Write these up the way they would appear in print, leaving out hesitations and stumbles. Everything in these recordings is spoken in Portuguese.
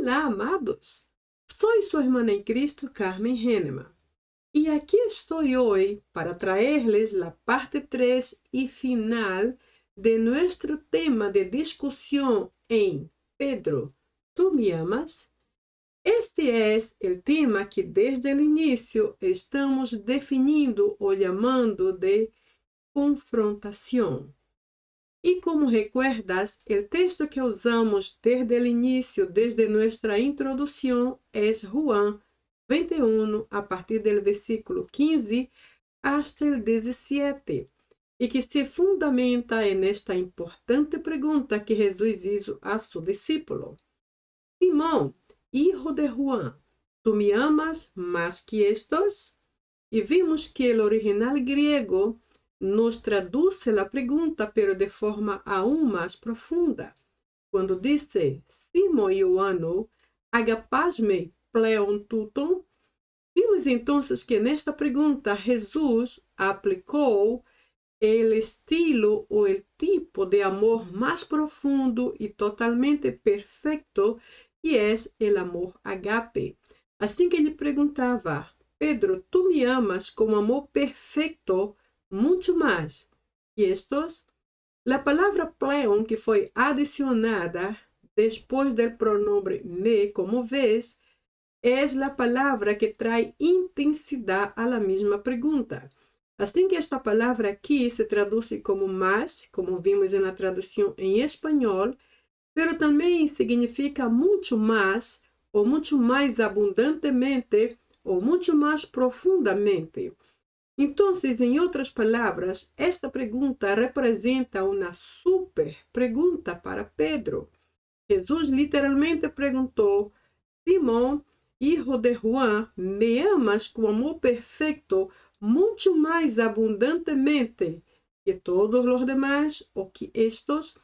Olá, amados. Soy su hermana en Cristo, Carmen Henneman. Y aquí estoy hoy para traerles la parte 3 y final de nuestro tema de discusión en Pedro, ¿tú me amas? Este es el tema que desde el inicio estamos definindo o llamando de confrontación. Y como recuerdas, el texto que usamos desde el inicio, desde nuestra introducción, es Juan 21, a partir del versículo 15 hasta el 17, y que se fundamenta en esta importante pregunta que Jesús hizo a su discípulo. Simón, hijo de Juan, ¿tú me amas más que estos? Y vimos que el original griego nos traduce la pregunta, pero de forma aún más profunda. Cuando dice, Simón Ioanno, agapasme pleon tuton, vimos entonces que nesta pergunta Jesús aplicou el estilo o el tipo de amor más profundo y totalmente perfecto, y es el amor agape. Assim que ele perguntava, Pedro, ¿tú me amas como amor perfecto mucho más? Y estos, la palabra pleon, que foi adicionada después del pronombre me, como ves, es la palabra que trae intensidad a la misma pregunta. Assim que esta palavra aqui se traduz como mais, como vimos na tradução em espanhol, pero também significa muito mais, ou muito mais abundantemente, ou muito mais profundamente. Então, em outras palavras, esta pergunta representa uma super pergunta para Pedro. Jesus literalmente perguntou, Simão, hijo de Juan, me amas com amor perfeito, muito mais abundantemente que todos os demás, ou que estos?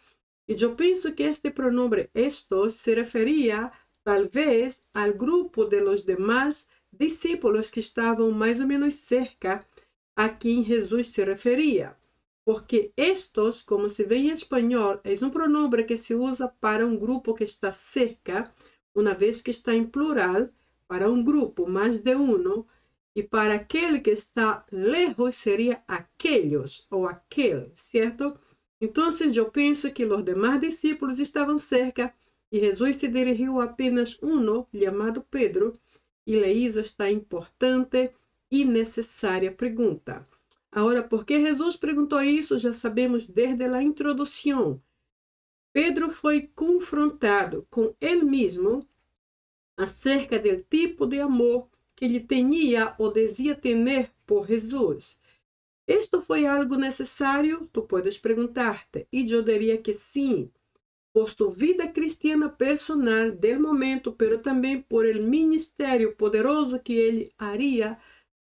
E eu penso que este pronombre estos se referia, talvez, ao grupo de los demás discípulos que estavam mais ou menos cerca a quem Jesus se referia. Porque estos, como se vê em espanhol, é um pronombre que se usa para um grupo que está cerca, uma vez que está em plural, para um grupo, mais de uno, e para aquele que está lejos seria aqueles ou aquele, certo? Então, eu penso que os demais discípulos estavam cerca e Jesus se dirigiu a apenas uno, chamado Pedro, e le hizo esta importante e necessária pergunta. Agora, por que Jesus perguntou isso? Já sabemos desde a introdução. Pedro foi confrontado com ele mesmo acerca do tipo de amor que ele tinha ou dizia ter por Jesus. Isto foi algo necessário? Tu podes perguntar-te, e eu diria que sim, por sua vida cristiana personal del momento, pero também por el ministério poderoso que ele haria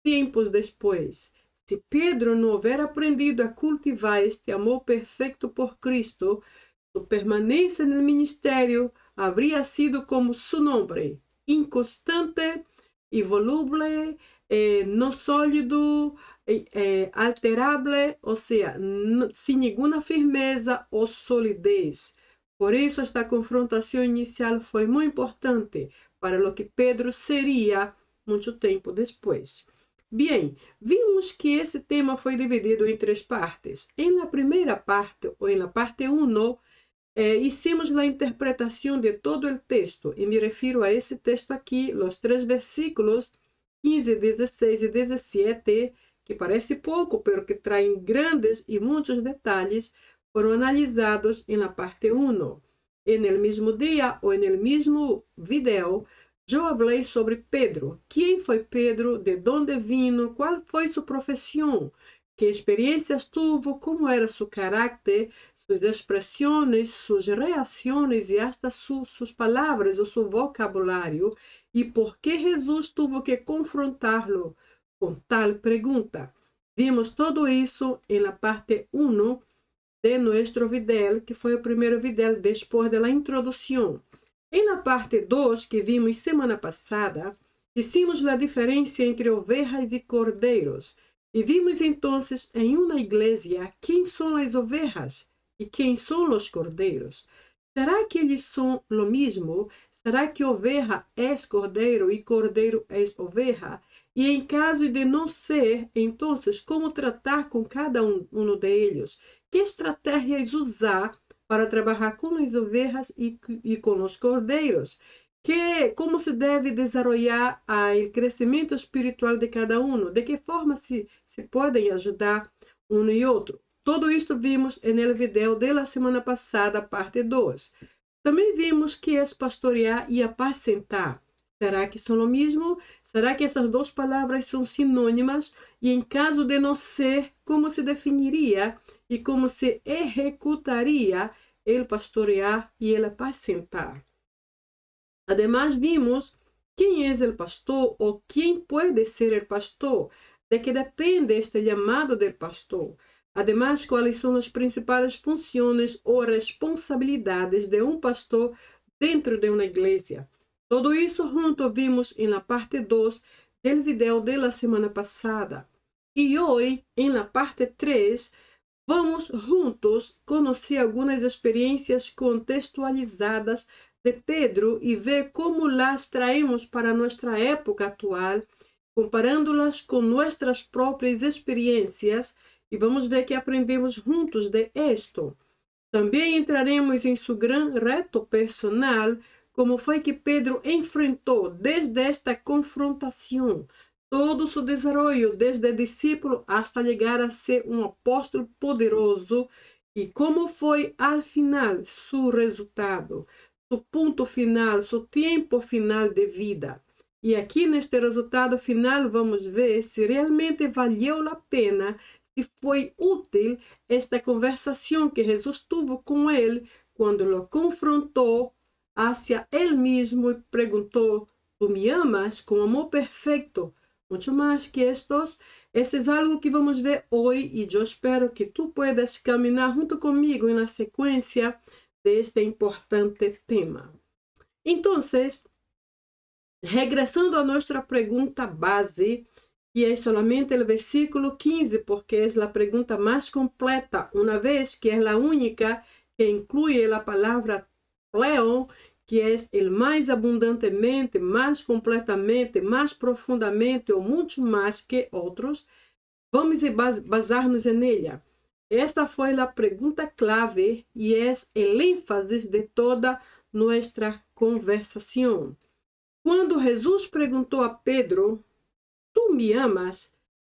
tempos depois. Se Pedro não houver aprendido a cultivar este amor perfeito por Cristo, sua permanência no ministério habría sido como su nombre, inconstante, involuble, no sólido, alterable, ou seja, sem nenhuma firmeza ou solidez. Por isso, esta confrontação inicial foi muito importante para o que Pedro seria muito tempo depois. Bem, vimos que esse tema foi dividido em 3 partes. Em la primeira parte, ou em la parte 1, hicimos a interpretação de todo o texto, e me refiro a esse texto aqui, os 3 versículos 15, 16 e 17, que parece pouco, pero que traem grandes e muitos detalhes, foram analisados em la parte 1. En el mesmo dia ou en el mesmo video, eu falei sobre Pedro. Quem foi Pedro? De onde vino? Qual foi sua profissão? Que experiências tuvo? Como era seu caráter? Suas expressões, suas reações e hasta suas palavras ou seu vocabulário? E por que Jesus tuvo que confrontá-lo com tal pergunta? Vimos todo isso em la parte 1 de nuestro video, que foi o primeiro video depois da introdução. Em la parte 2, que vimos semana passada, hicimos a diferença entre ovelhas e cordeiros. E vimos então, em uma igreja, quem são as ovelhas e quem são os cordeiros. Será que eles são o mesmo? Será que oveja é cordeiro e cordeiro é oveja? E em caso de não ser, então, como tratar com cada um deles? Que estratégias usar para trabalhar com as ovejas e com os cordeiros? Como se deve desenvolver o crescimento espiritual de cada um? De que forma se podem ajudar um e outro? Tudo isto vimos no vídeo da semana passada, parte 2. Também vimos que é pastorear e apacentar. Será que são o mesmo? Será que essas duas palavras são sinônimas? E em caso de não ser, como se definiria e como se executaria el pastorear e el apacentar? Además, vimos quem é o pastor ou quem pode ser o pastor, de que depende este chamado do pastor. Además, quais são as principais funções ou responsabilidades de um pastor dentro de uma igreja. Tudo isso junto vimos na parte 2 do vídeo da semana passada. E hoje, na parte 3, vamos juntos conhecer algumas experiências contextualizadas de Pedro e ver como las traemos para nossa época atual, comparando-las com nossas próprias experiências, e vamos ver que aprendemos juntos de esto. Também entraremos em seu grande reto personal, como foi que Pedro enfrentou desde esta confrontação, todo seu desenvolvimento desde discípulo hasta chegar a ser um apóstolo poderoso, e como foi ao final seu resultado, seu ponto final, seu tempo final de vida. E aqui neste resultado final vamos ver se realmente valeu a pena, se foi útil esta conversação que Jesus teve com ele quando o confrontou hacia ele mesmo e perguntou: ¿tú me amas com amor perfeito? Muito mais que estos. Esse é algo que vamos ver hoje e eu espero que tu puedas caminhar junto comigo na sequência deste importante tema. Então, regressando a nossa pergunta base, que é somente o versículo 15, porque é a pergunta mais completa, uma vez que é a única que inclui a palavra pleon, que é o mais abundantemente, mais completamente, mais profundamente ou muito mais que outros. Vamos basar-nos nela. Esta foi a pergunta clave e é o ênfase de toda nossa conversação. Quando Jesus perguntou a Pedro: ¿tú me amas?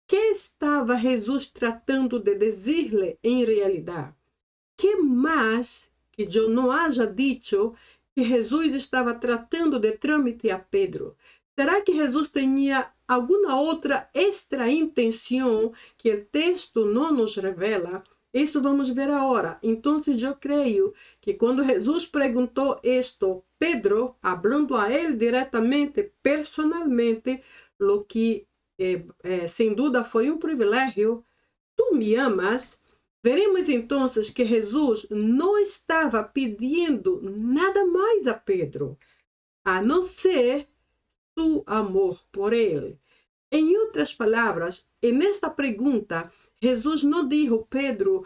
Que estava Jesus tratando de dizer-lhe em realidade? Que mais que eu não haja dito que Jesus estava tratando de trâmite a Pedro? Será que Jesus tinha alguma outra extra intenção que o texto não nos revela? Isso vamos ver agora. Então, eu creio que quando Jesus perguntou isto, Pedro, falando a ele diretamente, personalmente, o que sem dúvida foi um privilégio, ¿tú me amas? Veremos então que Jesus não estava pedindo nada mais a Pedro, a não ser su amor por ele. Em outras palavras, nesta pergunta, Jesus não disse, Pedro,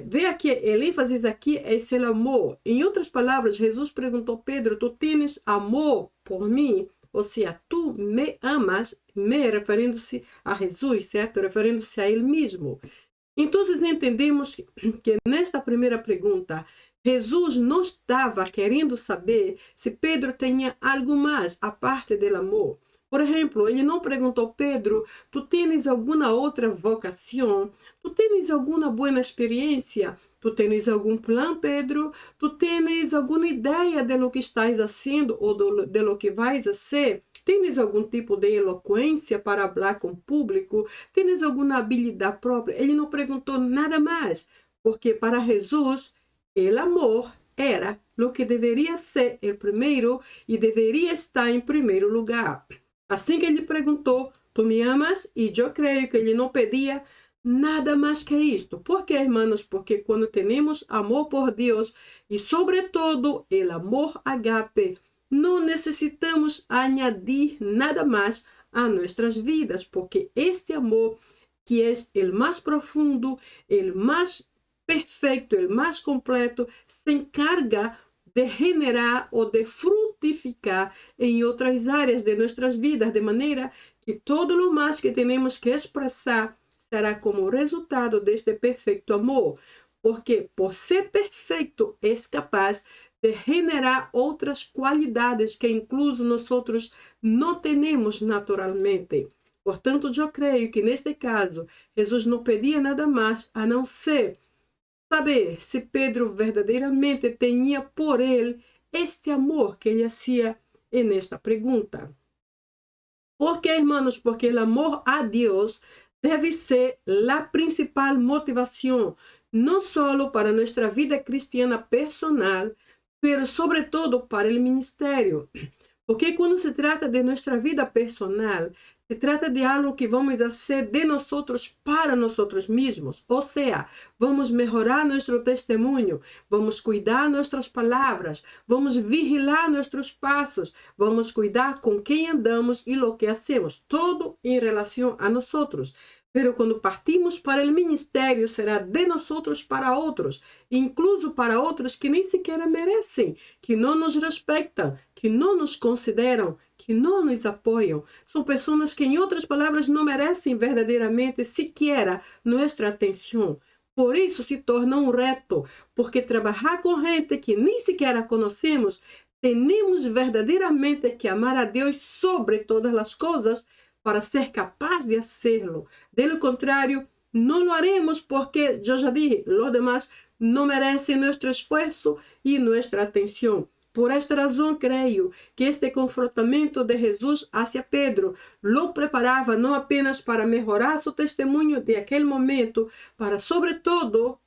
vê aqui, o ênfase aqui é o amor. Em outras palavras, Jesus perguntou, Pedro, ¿tú tienes amor por mim? Ou seja, tu me amas, me referindo-se a Jesus, certo? Referindo-se a ele mesmo. Então, entendemos que nesta primeira pergunta, Jesus não estava querendo saber se Pedro tinha algo mais a parte do amor. Por exemplo, ele não perguntou, Pedro, tu tens alguma outra vocação? Tu tens alguma boa experiência? Tu tens algum plano, Pedro? Tu tens alguma ideia de lo que estás fazendo ou de lo que vais fazer? Tens algum tipo de eloquência para falar com o público? Tens alguma habilidade própria? Ele não perguntou nada mais, porque para Jesus, o amor era o que deveria ser o primeiro e deveria estar em primeiro lugar. Assim que ele perguntou, ¿tú me amas? E eu creio que ele não pedia nada mais que isto. Por quê, irmãos? Porque quando temos amor por Deus e, sobretudo, o amor agape, não necessitamos añadir nada mais a nossas vidas, porque este amor, que é o mais profundo, o mais perfeito, o mais completo, se encarga de generar ou de fruto fructificar em outras áreas de nossas vidas, de maneira que todo o mais que temos que expressar será como resultado deste perfeito amor, porque por ser perfeito é capaz de generar outras qualidades que incluso nós não temos naturalmente. Portanto, eu creio que neste caso, Jesus não pedia nada mais a não ser saber se Pedro verdadeiramente tinha por ele este amor que ele hacía en esta pergunta. ¿Por qué, hermanos? Porque el amor a Dios debe ser la principal motivación, no solo para nuestra vida cristiana personal, pero sobre todo para el ministerio. Porque quando se trata de nossa vida personal, se trata de algo que vamos fazer de nós para nós mesmos. Ou seja, vamos melhorar nosso testemunho, vamos cuidar nossas palavras, vamos vigilar nossos passos, vamos cuidar com quem andamos e o que hacemos. Tudo em relação a nós. Pero quando partimos para o ministério, será de nós para outros, incluso para outros que nem sequer merecem, que não nos respeitam, que não nos consideram, que não nos apoiam. São pessoas que, em outras palavras, não merecem verdadeiramente sequer nossa atenção. Por isso se torna um reto, porque trabalhar com gente que nem sequer conhecemos, temos verdadeiramente que amar a Deus sobre todas as coisas, para ser capaz de hacerlo. De lo contrario, no lo haremos porque, yo ya dije, los demás no merecen nuestro esfuerzo y nuestra atención. Por esta razão, creio que este confrontamento de Jesus hacia Pedro lo preparava não apenas para melhorar seu testemunho de aquele momento, para sobretudo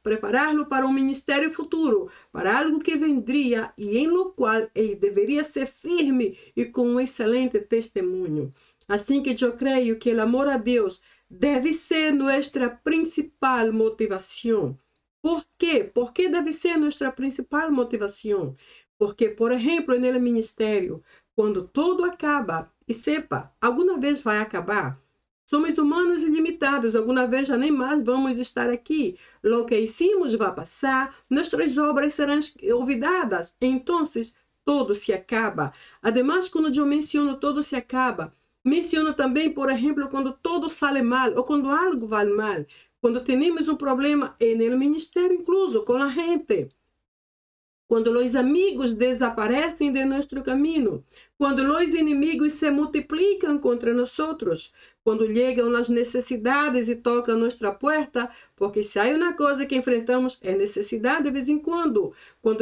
prepará-lo para um ministério futuro, para algo que vendria e em lo qual ele deveria ser firme e com um excelente testemunho. Assim que eu creio que o amor a Deus deve ser nossa principal motivação. ¿Por quê? ¿Por qué deve ser nossa principal motivação? Porque, por exemplo, no ministério, quando tudo acaba, e sepa, alguma vez vai acabar, somos humanos e limitados, alguma vez já nem mais vamos estar aqui. Lo que hicimos vai passar, nossas obras serão olvidadas, então todo se acaba. Ademais, quando eu menciono todo se acaba, menciono também, por exemplo, quando todo sale mal, ou quando algo vai mal, quando temos um problema no ministério, incluso com a gente. Quando os amigos desaparecem de nosso caminho, quando os inimigos se multiplicam contra nós, quando chegam as necessidades e tocam nossa porta, porque se há uma coisa que enfrentamos é necessidade de vez em quando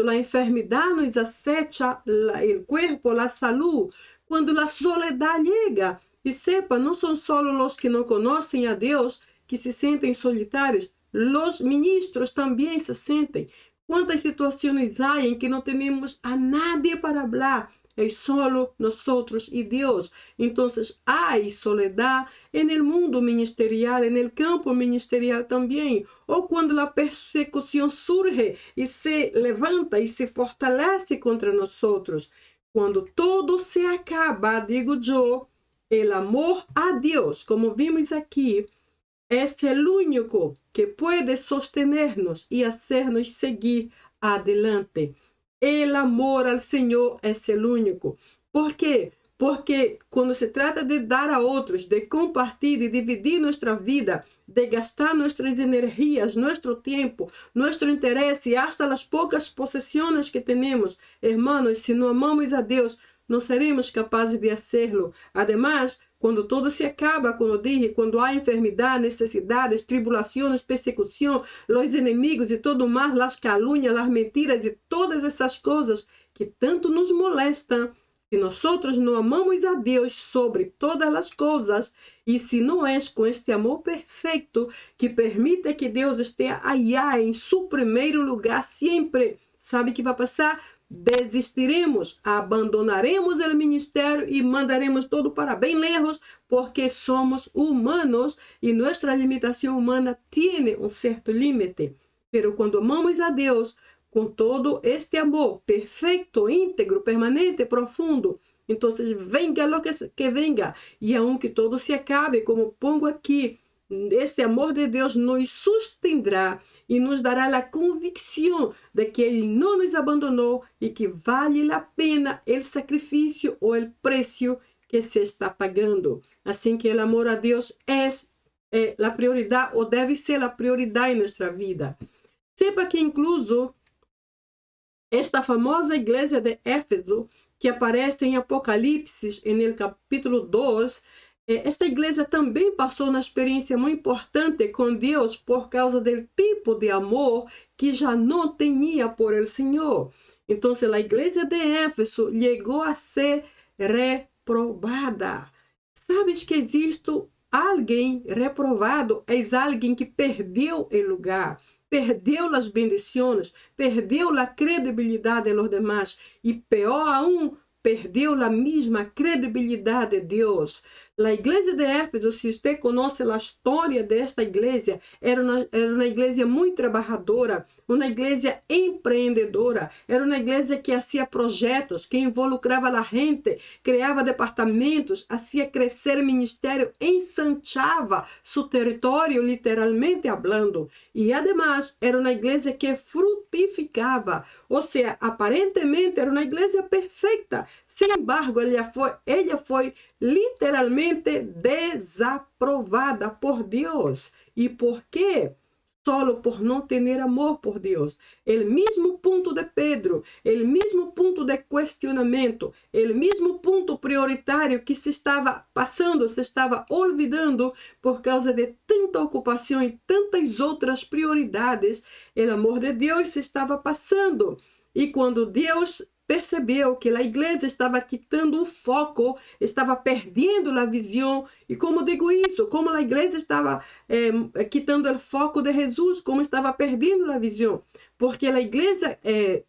a enfermidade nos acecha, o corpo, a saúde, quando a soledade chega, e sepa, não são só os que não conhecem a Deus que se sentem solitários, os ministros também se sentem. Quantas situações há em que não temos a nadie para falar, é solo nós e Deus. Então, há soledade no mundo ministerial, no campo ministerial também. Ou quando a persecução surge e se levanta e se fortalece contra nós. Quando todo se acaba, digo eu, o amor a Deus, como vimos aqui, é o único que pode sostenernos e hacernos seguir adelante. O amor ao Senhor é o único. ¿Por quê? Porque quando se trata de dar a outros, de compartilhar, de dividir nossa vida, de gastar nossas energias, nosso tempo, nosso interesse e hasta as poucas possessões que temos, hermanos, se não amamos a Deus, não seremos capazes de fazê-lo. Además, quando todo se acaba, como dije, quando há enfermidade, necessidades, tribulações, persecução, os inimigos e tudo mais, as calúnias, as mentiras e todas essas coisas que tanto nos molestam, se nós não amamos a Deus sobre todas as coisas, e se não é com este amor perfeito que permite que Deus esteja allá em seu primeiro lugar sempre, sabe o que vai passar? Desistiremos, abandonaremos o ministério e mandaremos todo para bem lejos, porque somos humanos e nossa limitação humana tem um certo limite. Pero quando amamos a Deus com todo este amor perfeito, íntegro, permanente, profundo, então venga lo que venga, e aunque todo se acabe, como pongo aqui, esse amor de Deus nos sustendrá e nos dará a convicção de que Ele não nos abandonou e que vale a pena o sacrifício ou o preço que se está pagando. Assim que o amor a Deus é a prioridade ou deve ser a prioridade em nossa vida. Sepa que incluso esta famosa igreja de Éfeso, que aparece em Apocalipse, no capítulo 2, esta igreja também passou uma experiência muito importante com Deus por causa do tipo de amor que já não tinha por el Senhor. Então, a igreja de Éfeso chegou a ser reprovada. Sabes que existe alguém reprovado? É alguém que perdeu o lugar, perdeu as bendições, perdeu a credibilidade de los demás e, pior aún, perdeu a mesma credibilidade de Deus. A igreja de Éfeso, se você conhece a história desta igreja, era uma igreja muito trabalhadora, uma igreja empreendedora, era uma igreja que fazia projetos, que involucrava a gente, criava departamentos, fazia crescer o ministério, ensanchava seu território, literalmente falando. E, además, era uma igreja que frutificava, ou seja, aparentemente era uma igreja perfeita. Sin embargo, ela foi literalmente desaprovada por Deus. E por quê? Solo por não ter amor por Deus. O mesmo ponto de Pedro, o mesmo ponto de questionamento, o mesmo ponto prioritário que se estava passando, se estava olvidando por causa de tanta ocupação e tantas outras prioridades, o amor de Deus se estava passando. E quando Deus percebeu que a igreja estava quitando o foco, estava perdendo a visão. E como digo isso? Como a igreja estava quitando o foco de Jesus, como estava perdendo a visão. Porque a igreja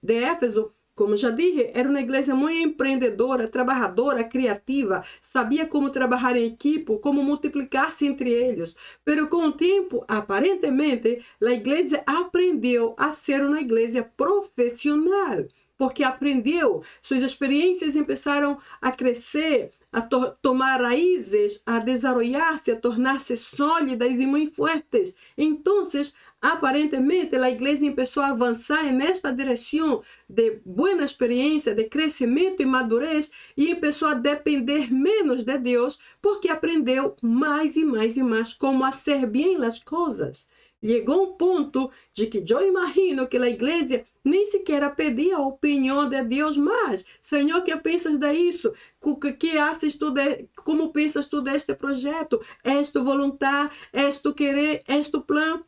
de Éfeso, como já dije, era uma igreja muito empreendedora, trabalhadora, criativa, sabia como trabalhar em equipe, como multiplicar-se entre eles. Mas com o tempo, aparentemente, a igreja aprendeu a ser uma igreja profissional. Porque aprendeu, suas experiências começaram a crescer, a tomar raízes, a desarrollar-se, a tornar-se sólidas e muito fortes. Então, aparentemente, a igreja começou a avançar nesta direção de boa experiência, de crescimento e madurez, e começou a depender menos de Deus, porque aprendeu mais e mais e mais como fazer bem as coisas. Chegou um ponto de que eu imagino que a igreja nem sequer pedia a opinião de Deus mais. Senhor, que pensas disso? Que haces tu como pensas tu deste projeto? És tu vontade? És tu querer? És tu plano?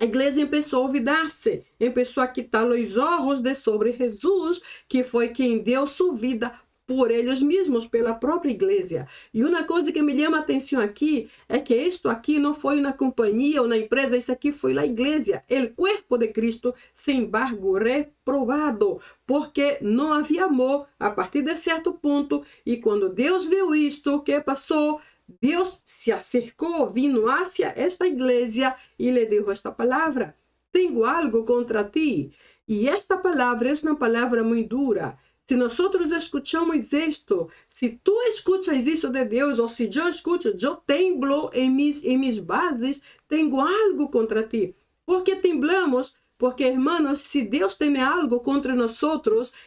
A igreja começou a olvidar-se, começou a quitar os olhos de sobre Jesus, que foi quem deu sua vida por eles mesmos, pela própria igreja. E uma coisa que me chama a atenção aqui é que isto aqui não foi uma companhia ou uma empresa, isso aqui foi a igreja, o corpo de Cristo, sem embargo, reprovado, porque não havia amor a partir de certo ponto. E quando Deus viu isto, o que passou? Deus se acercou, vino hacia esta igreja e lhe dijo esta palavra: tenho algo contra ti. E esta palavra é uma palavra muito dura. Se nós escutamos isto, se tu escutas isso de Deus, ou se eu escuto, eu temblo em mis bases, tenho algo contra ti. ¿Por que temblamos? Porque, hermanos, se Deus tem algo contra nós,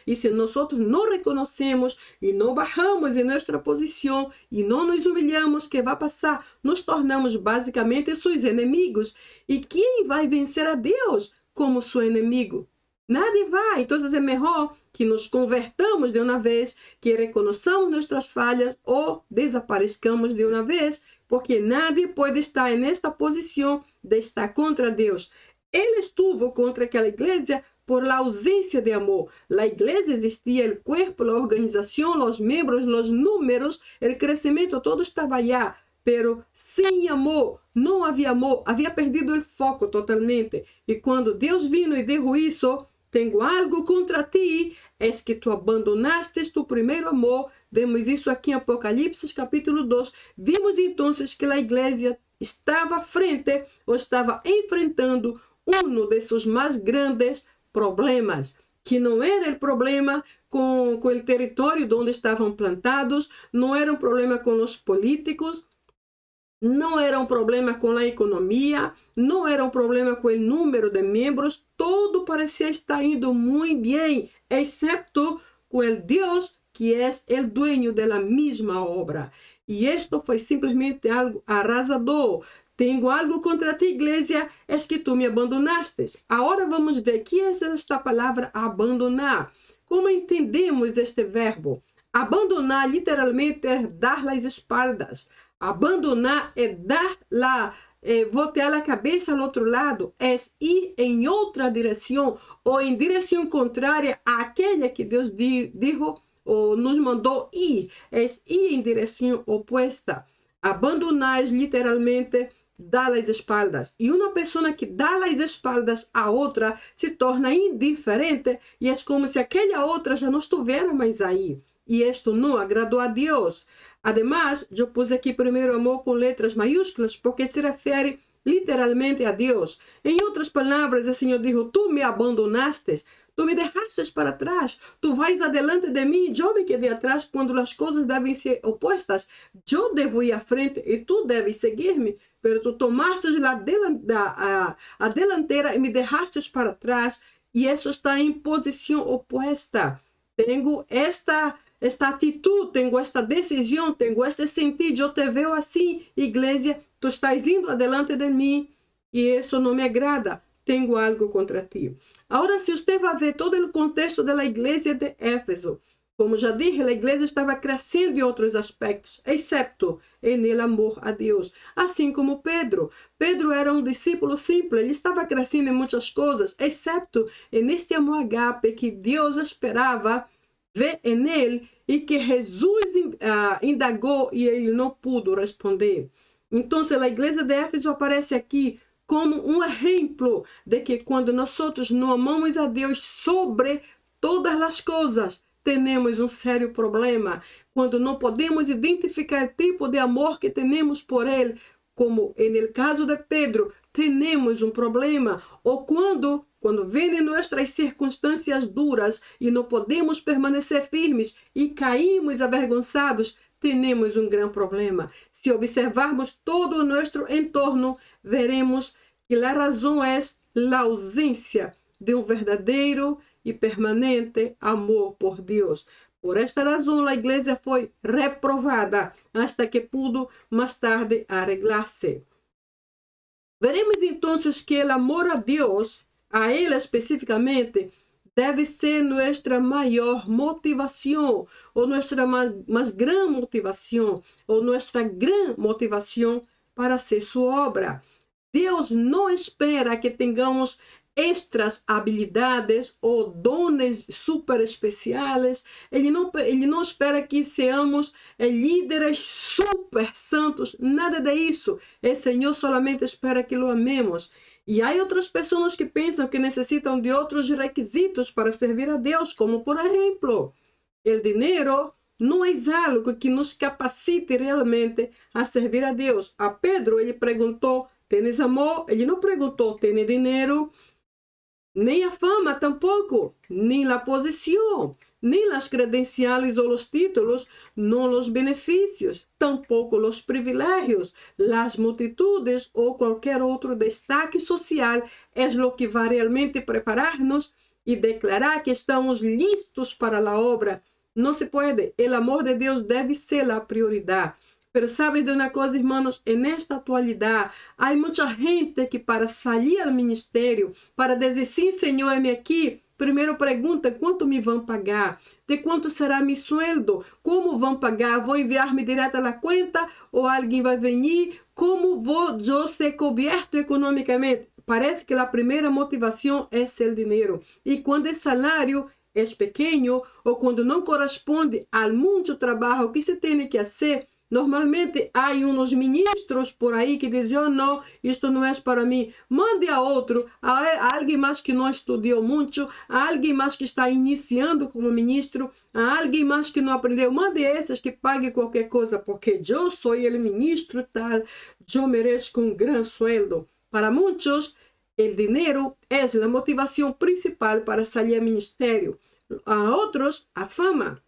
e se nós não reconhecemos e não bajamos em nossa posição e não nos humilhamos, o que vai passar? Nos tornamos basicamente seus inimigos. E quem vai vencer a Deus como seu inimigo? Nadie vai. Então é melhor que nos convertamos de uma vez, que reconheçamos nossas falhas ou desapareçamos de uma vez, porque nadie pode estar nesta posição de estar contra Deus. Ele estuvo contra aquela igreja por la ausência de amor. La igreja existia, o corpo, a organização, os membros, os números, o crescimento, todo estava allá. Pero sem amor, não havia amor, havia perdido o foco totalmente. E quando Deus vino e dijo isso: tenho algo contra ti, es que tu abandonaste tu primeiro amor. Vemos isso aqui em Apocalipse, capítulo 2. Vimos então que a igreja estava à frente, ou estava enfrentando um de seus mais grandes problemas, que não era o problema com o território onde estavam plantados, não era um problema com os políticos, não era um problema com a economia, não era um problema com o número de membros, tudo parecia estar indo muito bem, exceto com o Deus que é o dueño da mesma obra. E isto foi simplesmente algo arrasador. Tenho algo contra ti, igreja, é que tu me abandonaste. Agora vamos ver o que é esta palavra abandonar. Como entendemos este verbo? Abandonar literalmente é dar as espaldas. Abandonar é voltear a cabeça ao outro lado, é ir em outra direção ou em direção contrária àquela que Deus dijo ou nos mandou ir, é ir em direção oposta. Abandonar é literalmente dar as espaldas. E uma pessoa que dá as espaldas a outra se torna indiferente e é como se aquela outra já não estivesse mais aí. E isto não agradou a Deus. Además, eu pus aqui primeiro amor com letras maiúsculas porque se refere literalmente a Deus. Em outras palavras, o Senhor disse, tu me abandonaste, tu me deixaste para trás, tu vais adelante de mim, eu me quedei atrás quando as coisas devem ser opostas. Eu devo ir à frente e tu deves seguir-me, mas tu tomaste a delantera e me deixaste para trás, e isso está em posição oposta. Tenho esta atitude, tenho esta decisão, tenho este sentido, eu te vejo assim, igreja, tu estás indo adelante de mim e isso não me agrada, tenho algo contra ti. Agora, se você vai ver todo o contexto da igreja de Éfeso, como já disse, a igreja estava crescendo em outros aspectos, exceto em amor a Deus. Assim como Pedro. Pedro era um discípulo simples, ele estava crescendo em muitas coisas, exceto neste amor agape que Deus esperava ver em ele e que Jesus indagou e ele não pôde responder. Então, a igreja de Éfeso aparece aqui como um exemplo de que quando nós não amamos a Deus sobre todas as coisas, temos um sério problema. Quando não podemos identificar o tipo de amor que temos por Ele, como no caso de Pedro, temos um problema. Ou quando vêm nossas circunstâncias duras e não podemos permanecer firmes e caímos avergonçados, temos um grande problema. Se observarmos todo o nosso entorno, veremos que a razão é a ausência de um verdadeiro e permanente amor por Deus. Por esta razão, a igreja foi reprovada hasta que pudo mais tarde arreglar-se. Veremos então que o amor a Deus, a Ele especificamente, deve ser nossa maior motivação, ou nossa mais grande motivação, ou nossa grande motivação para ser sua obra. Deus não espera que tenhamos extras habilidades ou dones super especiais. Ele não espera que seamos líderes super santos. Nada disso. O Senhor solamente espera que o amemos. E há outras pessoas que pensam que necessitam de outros requisitos para servir a Deus, como por exemplo, o dinheiro não é algo que nos capacite realmente a servir a Deus. A Pedro, ele perguntou, ¿tienes amor? Ele não perguntou, ¿tienes dinheiro? Nem a fama tampouco, nem a posição, nem as credenciais ou os títulos, não os benefícios, tampouco os privilégios, as multitudes ou qualquer outro destaque social é o que vai realmente preparar-nos e declarar que estamos listos para a obra. Não se pode. O amor de Deus deve ser a prioridade. Pero sabe de uma coisa, irmãos, nesta atualidade, há muita gente que para sair ao ministério, para dizer sim, Senhor, é-me aqui, primeiro pergunta quanto me vão pagar, de quanto será meu sueldo, como vão pagar, vão enviar-me direto à conta ou alguém vai vir, como vou eu ser coberto economicamente. Parece que a primeira motivação é o dinheiro. E quando o salário é pequeno ou quando não corresponde ao muito trabalho que se tem que fazer, normalmente há uns ministros por aí que dizem, oh não, isto não é para mim, mande a outro, a alguém mais que não estudou muito, a alguém mais que está iniciando como ministro, a alguém mais que não aprendeu, mande esses que pague qualquer coisa, porque eu sou o ministro tal, eu mereço um grande sueldo. Para muitos, o dinheiro é a motivação principal para sair ao ministério. A outros, a fama.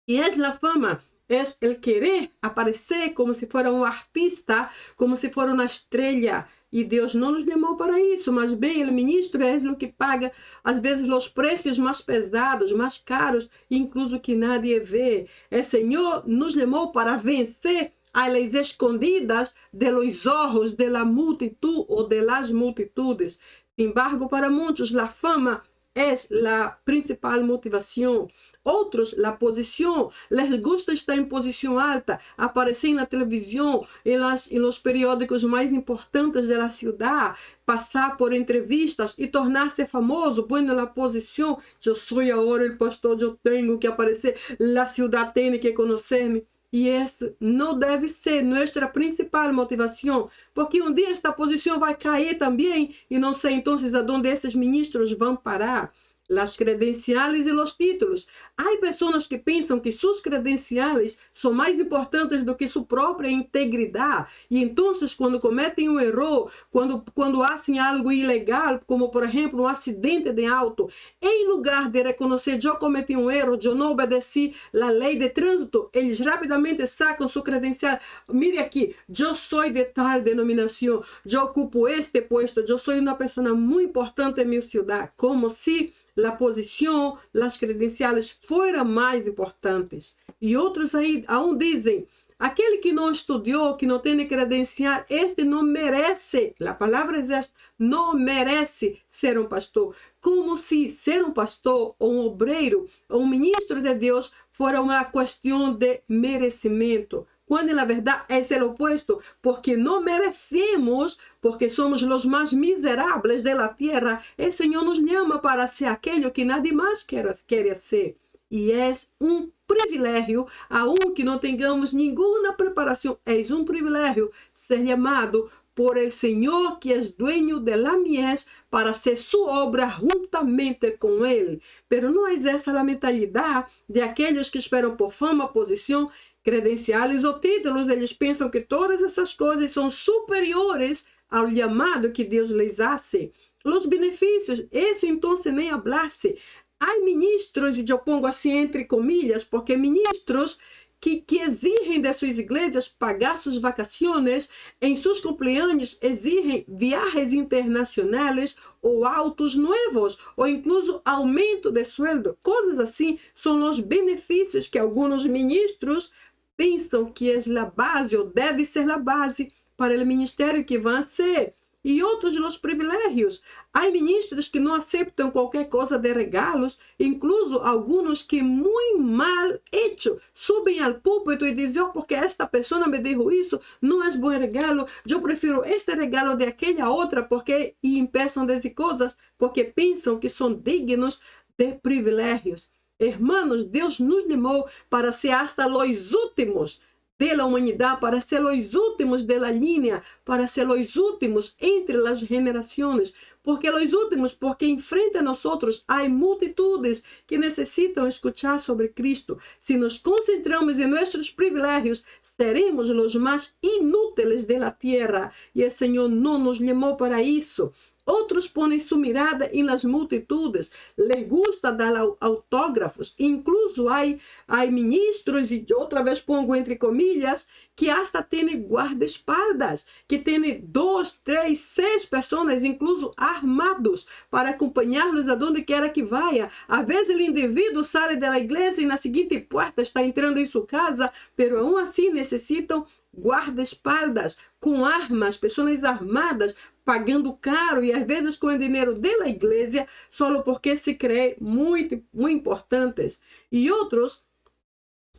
E é a fama. é el querer aparecer como se fosse um artista, como se fosse uma estrela. E Deus não nos chamou para isso, mas bem, o ministro é o que paga, às vezes, os preços mais pesados, mais caros, incluso que nadie vê. O Senhor nos chamou para vencer as escondidas de los ojos de la multitud ou de las multitudes. Sin embargo, para muitos, a fama é a principal motivação. Outros, a posição, les gusta estar em posição alta, aparecer na televisão, em los periódicos mais importantes da cidade, passar por entrevistas e tornar-se famoso, bueno, na posição, eu sou agora o pastor, eu tenho que aparecer, a cidade tem que conhecer-me. E esse não deve ser nossa principal motivação, porque um dia esta posição vai cair também e não sei então aonde esses ministros vão parar. As credenciais e os títulos. Há pessoas que pensam que suas credenciais são mais importantes do que sua própria integridade. E então, quando cometem um erro, quando fazem algo ilegal, como por exemplo um acidente de auto, em lugar de reconhecer eu cometi um erro, eu não obedeci a lei de trânsito, eles rapidamente sacam sua credencial. Mire aqui, eu sou de tal denominação, eu ocupo este posto, eu sou uma pessoa muito importante em minha cidade, como se a posição, as credenciais foram mais importantes. E outros aí aún dizem, aquele que não estudou, que não tem credencial, este não merece, a palavra é esta, não merece ser um pastor. Como se ser um pastor, ou um obreiro, ou um ministro de Deus, fora uma questão de merecimento. Quando na verdade é o oposto, porque não merecemos, porque somos os mais miseráveis da terra, o Senhor nos chama para ser aquele que nadie mais quer ser. E é um privilégio, aunque não tenhamos nenhuma preparação, é um privilégio ser chamado por el Senhor, que é dueño de la mies, para hacer su obra juntamente com Ele. Pero não é essa a mentalidade de aqueles que esperam por fama, posição, credenciais ou títulos. Eles pensam que todas essas coisas são superiores ao chamado que Deus lhes hace. Os benefícios, isso então nem hablasse. Há ministros, e eu pongo assim entre comillas, porque ministros que exigem de suas igrejas pagar suas vacações, em seus cumpleaños exigem viagens internacionais ou autos novos, ou incluso aumento de sueldo. Coisas assim são os benefícios que alguns ministros pensam que é a base, ou deve ser a base, para o ministério que vão ser. E outros os privilégios. Há ministros que não aceitam qualquer coisa de regalos, incluso alguns que, muito mal hecho, subem ao púlpito e dizem, oh, porque esta pessoa me deu isso, não é bom regalo, eu prefiro este regalo de aquela outra, porque e empeçam a dizer coisas, porque pensam que são dignos de privilégios. Hermanos, Deus nos chamou para ser hasta los últimos de la humanidade, para ser os últimos de la linha, para ser os últimos entre as gerações. Porque os últimos, porque em frente a nós há multitudes que necessitam escutar sobre Cristo. Se nos concentramos em nossos privilégios, seremos os mais inúteis da terra. E o Senhor não nos chamou para isso. Outros põem sua mirada em las multitudes, les gusta dar autógrafos, incluso há ministros, e outra vez pongo entre comillas, que hasta têm guarda-espaldas, que têm 2, 3, 6 pessoas, incluso armados, para acompanhá-los a donde quer que vá. Às vezes o indivíduo sai da igreja e na seguinte porta está entrando em sua casa, pero aún assim necessitam guarda-espaldas, com armas, pessoas armadas, pagando caro e às vezes com o dinheiro da igreja, só porque se crê muito importantes. E outros,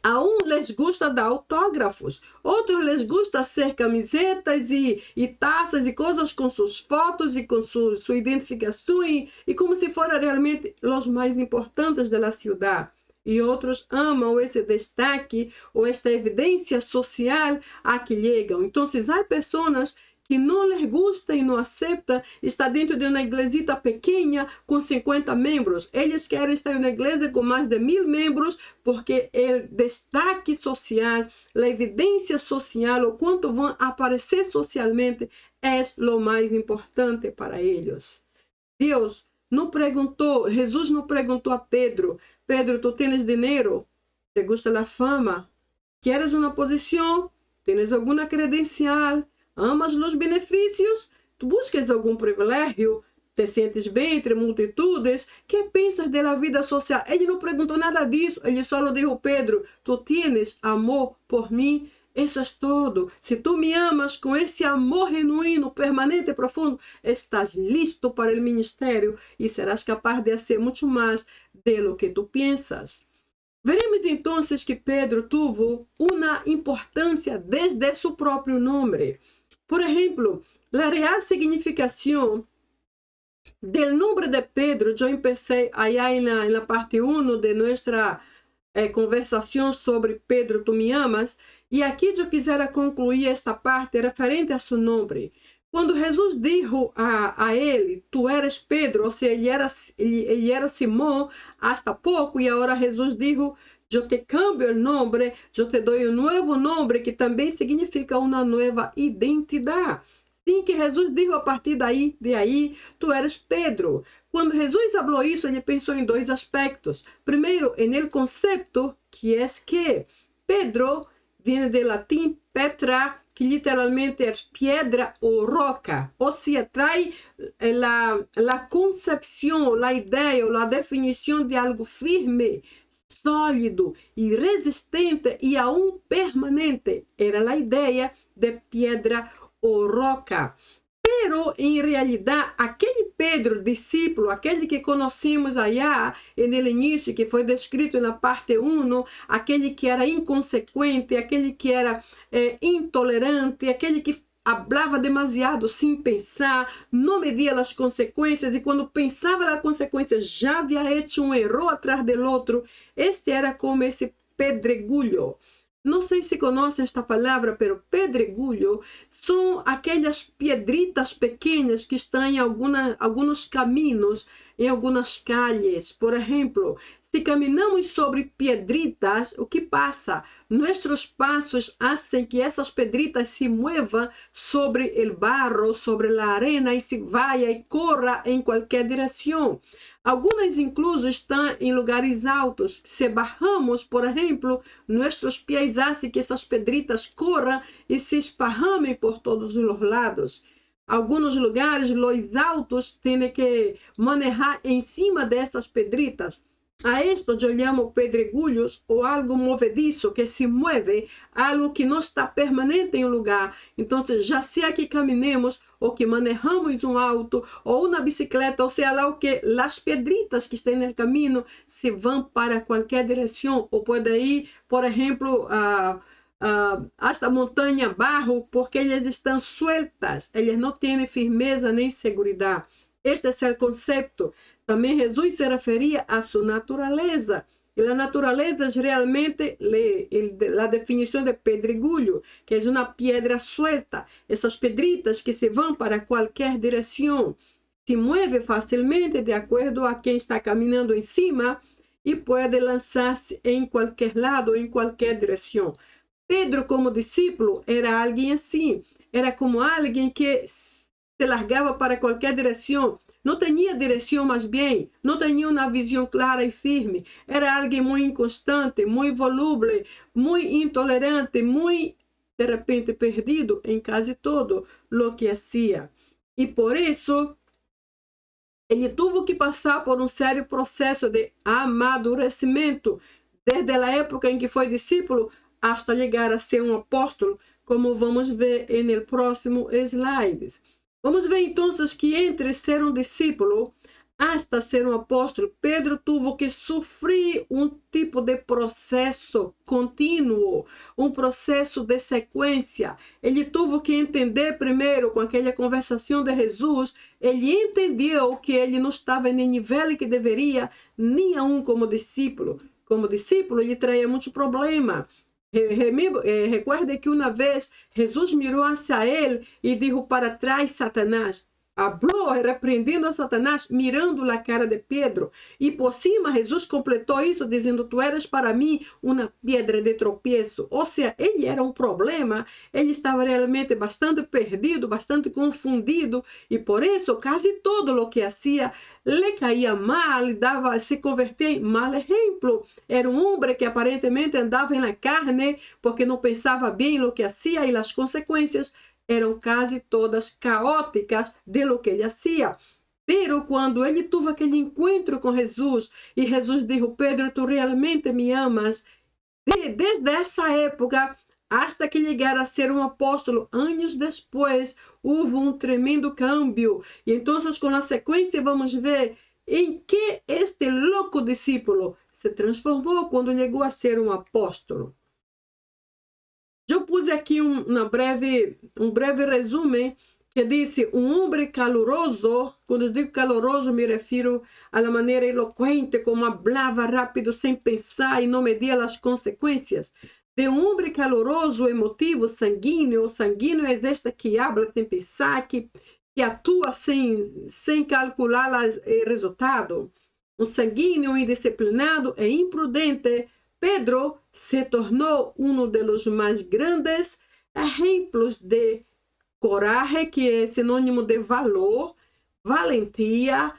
a les gusta dar autógrafos, outros les gusta ser camisetas e taças e coisas com suas fotos e com sua identificação e como se foram realmente os mais importantes da cidade. E outros amam esse destaque ou esta evidência social a que chegam. Então, há pessoas que não les gusta e não aceitam estar dentro de uma iglesita pequena com 50 membros. Eles querem estar em uma igreja com mais de 1000 membros porque o destaque social, a evidência social, o quanto vão aparecer socialmente é o mais importante para eles. Deus não perguntou, Jesus não perguntou a Pedro, Pedro, tu tens dinheiro? Te gusta a fama? queres uma posição, tens alguma credencial, amas os benefícios, tu buscas algum privilégio, te sentes bem entre multitudes, que pensas da vida social? Ele não perguntou nada disso, ele só disse, Pedro, tu tienes amor por mim, isso é tudo. Se tu me amas com esse amor genuíno, permanente, profundo, estás listo para o ministério e serás capaz de fazer muito mais de lo que tu pensas. Veremos então que Pedro tuvo uma importância desde seu próprio nome. Por exemplo, a real significação del nombre de Pedro, yo empecé allá en la parte 1 de nuestra conversación sobre Pedro, tú me amas, y aquí yo quisiera concluir esta parte referente a su nombre. Quando Jesus dijo a ele, tu eres Pedro, ou seja, ele era Simão hasta pouco, e agora Jesus dijo, eu te cambio o nome, eu te dou um novo nome, que também significa uma nova identidade. Sim, que Jesus disse a partir de aí, tu eres Pedro. Quando Jesus falou isso, ele pensou em dois aspectos. Primeiro, no conceito, que é que Pedro vem do latim petra, que literalmente é piedra ou roca. Ou seja, traz a concepção, a ideia, a definição de algo firme, sólido e resistente e aún permanente. Era a ideia de piedra ou roca. Pero, em realidade, aquele Pedro, discípulo, aquele que conhecemos allá no início, que foi descrito na parte 1, aquele que era inconsequente, aquele que era intolerante, aquele que falava demasiado sem pensar, não media as consequências e quando pensava nas consequências já havia hecho um erro atrás do outro. Este era como esse pedregulho. Não sei se conhecem esta palavra, pero pedregulho são aquelas piedritas pequenas que estão em alguns caminhos, em algumas calles. Por exemplo, se caminhamos sobre piedritas, o que passa? Nossos passos fazem que essas pedritas se movam sobre o barro, sobre a arena e se vá e corra em qualquer direção. Algumas incluso estão em lugares altos. Se barramos, por exemplo, nossos pés fazem que essas pedritas corram e se esparramem por todos os lados. Alguns lugares, os altos, têm que manejar em cima dessas pedritas. A esto eu chamo pedregulhos ou algo movediço que se move, algo que não está permanente em um lugar. Então, já seja que caminemos ou que manejamos um auto ou uma bicicleta, ou seja lá o que, as pedritas que estão no caminho se vão para qualquer direção ou pode ir, por exemplo, hasta montanha barro, porque elas estão sueltas, elas não têm firmeza nem segurança. Este é o conceito. Também Jesus se referia a sua natureza. E a natureza é realmente a definição de pedregulho, que é uma pedra suelta. Essas pedritas que se vão para qualquer direção. Se move facilmente de acordo a quem está caminhando em cima e pode lançar-se em qualquer lado, em qualquer direção. Pedro, como discípulo, era alguém assim. Era como alguém que se largava para qualquer direção. Não tinha direção mais bem, não tinha uma visão clara e firme. Era alguém muito inconstante, muito volúvel, muito intolerante, muito, de repente, perdido em quase todo o que fazia. E por isso, ele teve que passar por um sério processo de amadurecimento, desde a época em que foi discípulo, hasta chegar a ser um apóstolo, como vamos ver no próximo slide. Vamos ver então que entre ser um discípulo hasta ser um apóstolo, Pedro teve que sofrer um tipo de processo contínuo, um processo de sequência. Ele teve que entender primeiro, com aquela conversação de Jesus, ele entendeu que ele não estava no nível que deveria, nem aún como discípulo. Como discípulo, ele traía muito problema. Recuerde que uma vez Jesus mirou hacia ele e disse para trás, Satanás, habló repreendendo a Satanás, mirando a cara de Pedro. E por cima, Jesus completou isso, dizendo: tu eres para mim uma pedra de tropeço. Ou seja, ele era um problema, ele estava realmente bastante perdido, bastante confundido, e por isso, quase todo o que fazia le caía mal, se convertia em mal exemplo. Era um homem que aparentemente andava na carne, porque não pensava bem no que fazia, e as consequências eram quase todas caóticas de lo que ele fazia. Pero quando ele teve aquele encontro com Jesus, e Jesus disse: Pedro, tu realmente me amas? Desde essa época, hasta que chegar a ser um apóstolo, anos depois, houve um tremendo cambio. E então, com a sequência, vamos ver em que este louco discípulo se transformou quando chegou a ser um apóstolo. Eu pus aqui um breve resumo que disse: um homem caloroso. Quando eu digo caloroso, me refiro à maneira eloquente, como falava rápido, sem pensar e não media as consequências. De um homem caloroso, emotivo, sanguíneo. Sanguíneo é este que habla sem pensar, que atua sem calcular o resultado. Um sanguíneo, indisciplinado e imprudente. Pedro se tornou um dos mais grandes exemplos de coragem, que é sinônimo de valor, valentia,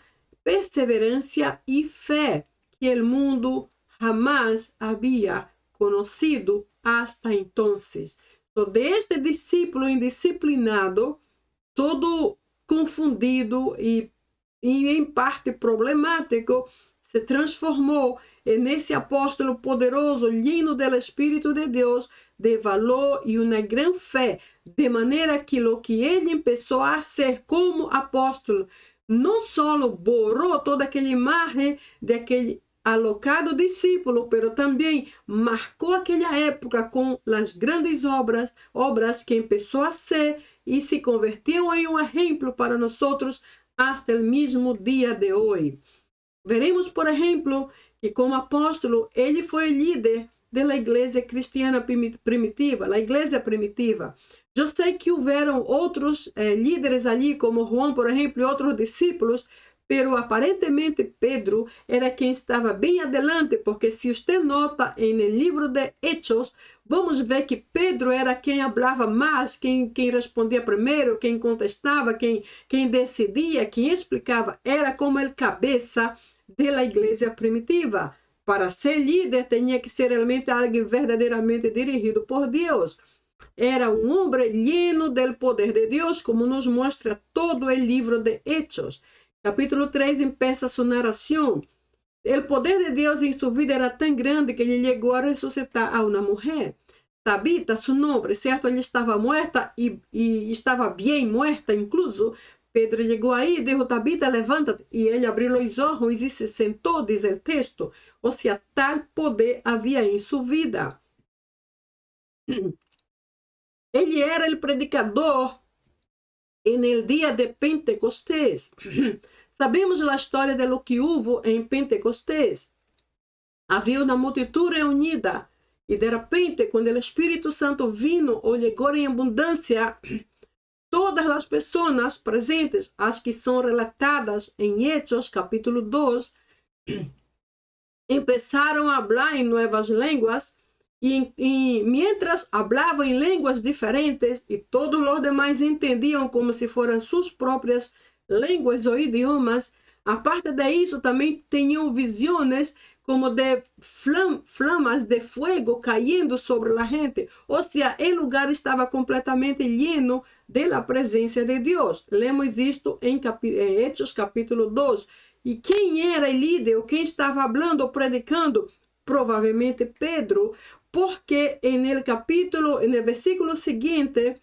perseverança e fé, que o mundo jamais havia conhecido hasta entonces. Então, deste discípulo indisciplinado, todo confundido e em parte problemático, se transformou nesse apóstolo poderoso, lleno do Espírito de Deus, de valor e uma grande fé, de maneira que o que ele começou a ser como apóstolo, não só borrou toda aquela imagem daquele alocado discípulo, pero também marcou aquela época com as grandes obras que começou a ser, e se convertiu em um exemplo para nós hasta o mesmo dia de hoje. Veremos, por exemplo, que como apóstolo, ele foi líder da igreja cristiana primitiva, a igreja primitiva. Eu sei que houveram outros líderes ali, como João, por exemplo, e outros discípulos, pero aparentemente Pedro era quem estava bem adelante, porque se você nota no livro de Hechos, vamos ver que Pedro era quem falava mais, quem respondia primeiro, quem contestava, quem decidia, quem explicava, era como el cabeça da igreja primitiva. Para ser líder, tinha que ser realmente alguém verdadeiramente dirigido por Deus. Era um homem lleno del poder de Deus, como nos mostra todo o livro de Hechos. Capítulo 3 empieza su narración. El poder de Dios en su vida era tan grande que ele llegó a resucitar a una mujer. Tabita, su nombre, ¿cierto? Ella estaba muerta y estaba bien muerta incluso. Pedro llegó ahí y dijo: Tabita, levántate. Y ella abrió los ojos y se sentó, dice el texto. O sea, tal poder había en su vida. Ele era el predicador en el día de Pentecostés. Sabemos a história de lo que houve em Pentecostés. Havia uma multidão reunida e de repente, quando o Espírito Santo vino ou chegou em abundância, todas as pessoas presentes, as que são relatadas em Hechos, capítulo 2, começaram a falar em novas línguas e mientras falavam em línguas diferentes e todos os demais entendiam como se fossem suas próprias línguas ou idiomas. Aparte de isso, também tinham visões como de flamas de fogo caindo sobre a gente. Ou seja, o lugar estava completamente lleno da presença de Deus. Lemos isto em Hechos capítulo 2. E quem era o líder, ou quem estava falando ou predicando? Provavelmente Pedro, porque no versículo seguinte,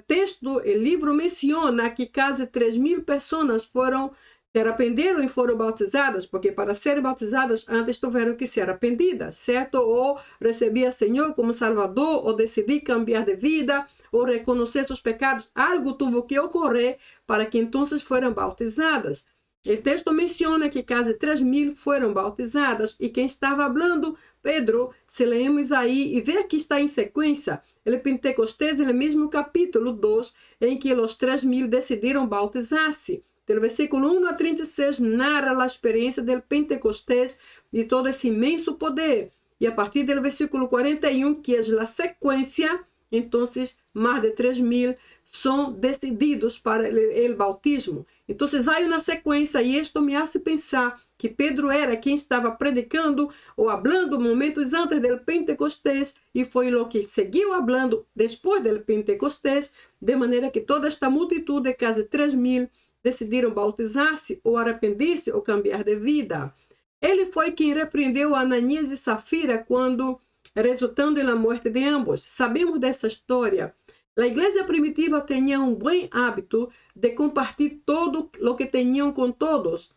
texto, o livro menciona que quase 3.000 pessoas se arrependeram e foram bautizadas, porque para serem bautizadas antes tiveram que ser arrependidas, certo? Ou receber o Senhor como Salvador, ou decidir cambiar de vida, ou reconhecer seus pecados. Algo teve que ocorrer para que então foram bautizadas. O texto menciona que quase 3.000 foram bautizadas e quem estava falando, Pedro, se leemos aí e vê que está em sequência, o Pentecostés, no mesmo capítulo 2, em que os 3.000 decidiram bautizar-se. Do versículo 1 a 36 narra a experiência do Pentecostés e todo esse imenso poder. E a partir do versículo 41, que é a sequência, então, mais de 3.000 são decididos para o bautismo. Então, há uma sequência e isto me hace pensar que Pedro era quem estava predicando ou hablando momentos antes do Pentecostés e foi o que seguiu hablando depois do Pentecostés, de maneira que toda esta multitud de quase 3.000 decidiram bautizar-se ou arrepender-se ou cambiar de vida. Ele foi quem repreendeu Ananias e Safira quando, resultando na morte de ambos. Sabemos dessa história. A igreja primitiva tinha um bom hábito de compartilhar todo o que tinham com todos.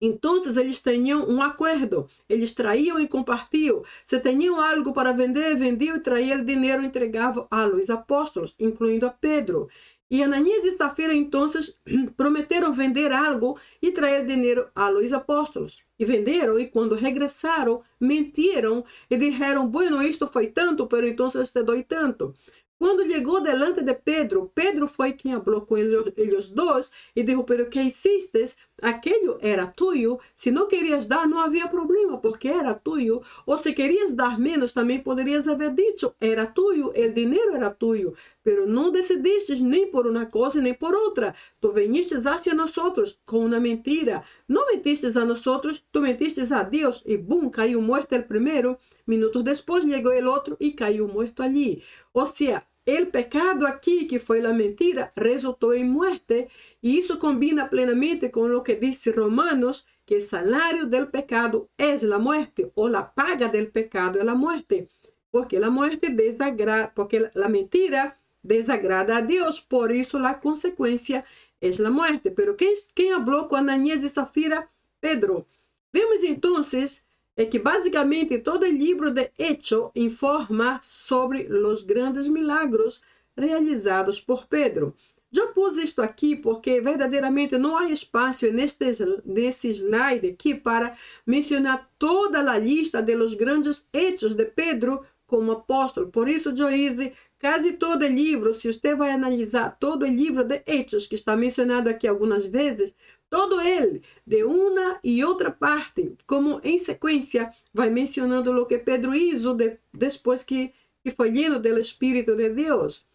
Então, eles tinham um acordo. Eles traíam e compartilham. Se tinham algo para vender, vendiam e traíam o dinheiro e entregavam aos apóstolos, incluindo a Pedro. E Ananias e Safira, então, prometeram vender algo e trazer dinheiro aos apóstolos. E venderam, e quando regressaram, mentiram e disseram, bueno, isto foi tanto, pero então te dou tanto. Quando chegou delante de Pedro, Pedro foi quem falou com eles dois e disse, pero que hiciste? Aquello era tuyo. Se não querias dar, não havia problema, porque era tuyo. Ou se querias dar menos, também poderias haver dicho, era tuyo, o dinheiro era tuyo. Pero não decidiste nem por uma coisa nem por outra. Tu veniste hacia nós com uma mentira. Não mentiste a nós, tu mentiste a Deus. E bum, caiu morto o primeiro. Minutos depois chegou o outro e caiu morto ali. Ou seja, o pecado aqui, que foi a mentira, resultou em morte. E isso combina plenamente com o que diz Romanos, que o salário do pecado é a morte, ou a paga do pecado é a morte. Porque a morte desagrada, porque a mentira desagrada a Deus, por isso a consequência é a morte. Pero quem falou com Ananias e Safira? Pedro. Vemos então que basicamente todo o livro de Hechos informa sobre os grandes milagros realizados por Pedro. Eu pus isto aqui porque verdadeiramente não há espaço nesse slide aqui para mencionar toda a lista de los grandes hechos de Pedro como apóstolo. Por isso eu disse quase todo o livro, se você vai analisar todo o livro de Hechos, que está mencionado aqui algumas vezes, todo ele, de uma e outra parte, como em sequência, vai mencionando o que Pedro hizo depois que foi lleno do Espírito de Deus.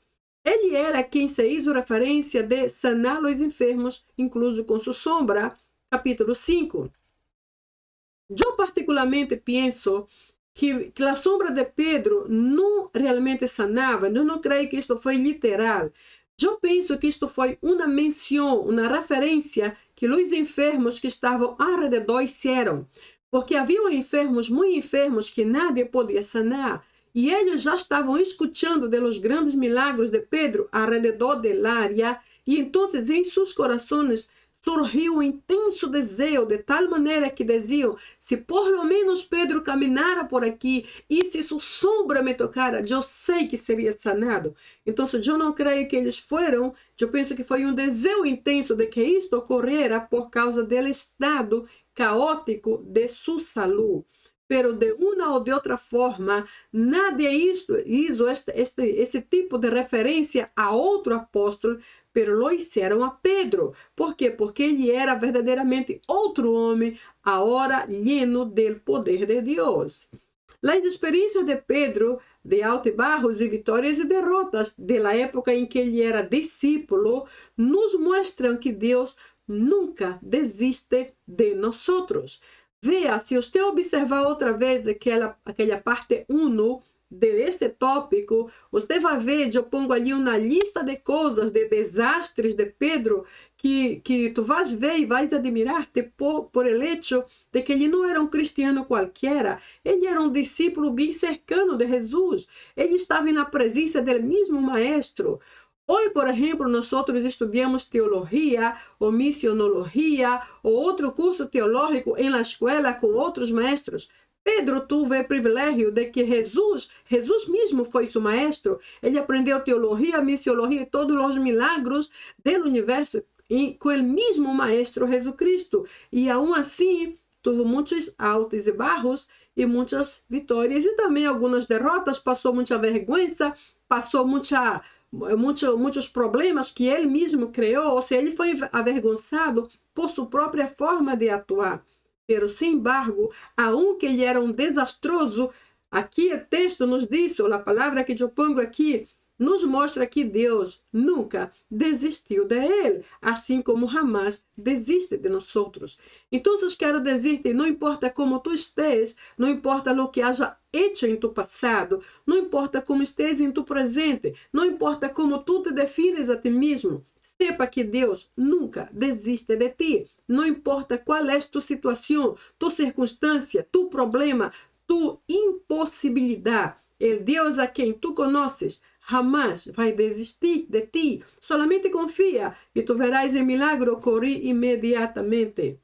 Ele era quem se hizo referência de sanar os enfermos, incluso com sua sombra, capítulo 5. Eu particularmente penso que a sombra de Pedro não realmente sanava. Eu não creio que isto foi literal. Eu penso que isto foi uma menção, uma referência que os enfermos que estavam ao redor hicieron. Porque haviam enfermos, muito enfermos, que nadie podia sanar. E eles já estavam escutando de los grandes milagros de Pedro ao redor del área. E então, em seus corações, surgiu um intenso desejo, de tal maneira que diziam, se por lo menos Pedro caminhara por aqui e se sua sombra me tocara, eu sei que seria sanado. Então, eu não creio que eles foram, eu penso que foi um desejo intenso de que isto ocorrera por causa do estado caótico de sua saúde. Pero de uma ou de outra forma, nadie hizo esse tipo de referência a outro apóstolo, pero lo hicieron a Pedro. ¿Por quê? Porque ele era verdadeiramente outro homem, agora lleno del poder de Deus. As experiências de Pedro, de altibajos e vitórias e derrotas, da época em que ele era discípulo, nos mostram que Deus nunca desiste de nós. Veja, se você observar outra vez aquela parte 1 desse tópico, você vai ver, eu pongo ali uma lista de coisas, de desastres de Pedro, que tu vais ver e vais admirar-te por el hecho de que ele não era um cristiano qualquer, ele era um discípulo bem cercano de Jesus, ele estava na presença do mesmo maestro. Hoje, por exemplo, nós estudamos teologia ou missionologia ou outro curso teológico em la escola com outros maestros. Pedro teve o privilégio de que Jesus mesmo foi seu maestro. Ele aprendeu teologia, missiologia e todos os milagros do universo com o mesmo Maestro Jesucristo. E aún assim, teve muitos altos e baixos e muitas vitórias e também algumas derrotas, passou muita vergonha, passou muitos problemas que ele mesmo criou, ou seja, ele foi avergonçado por sua própria forma de atuar. Pero, sem embargo, aunque ele era um desastroso, aqui o texto nos diz, ou a palavra que eu pongo aqui, nos mostra que Deus nunca desistiu de ele, assim como jamais desiste de nós outros. Então, quero dizer-te, não importa como tu estés, não importa o que haja hecho em tu passado, não importa como estés em tu presente, não importa como tu te defines a ti mesmo, sepa que Deus nunca desiste de ti. Não importa qual é tu situação, tu circunstância, tu problema, tu impossibilidade, o Deus a quem tu conheces jamais vai desistir de ti. Solamente confia e tu verás o milagre ocorrer imediatamente.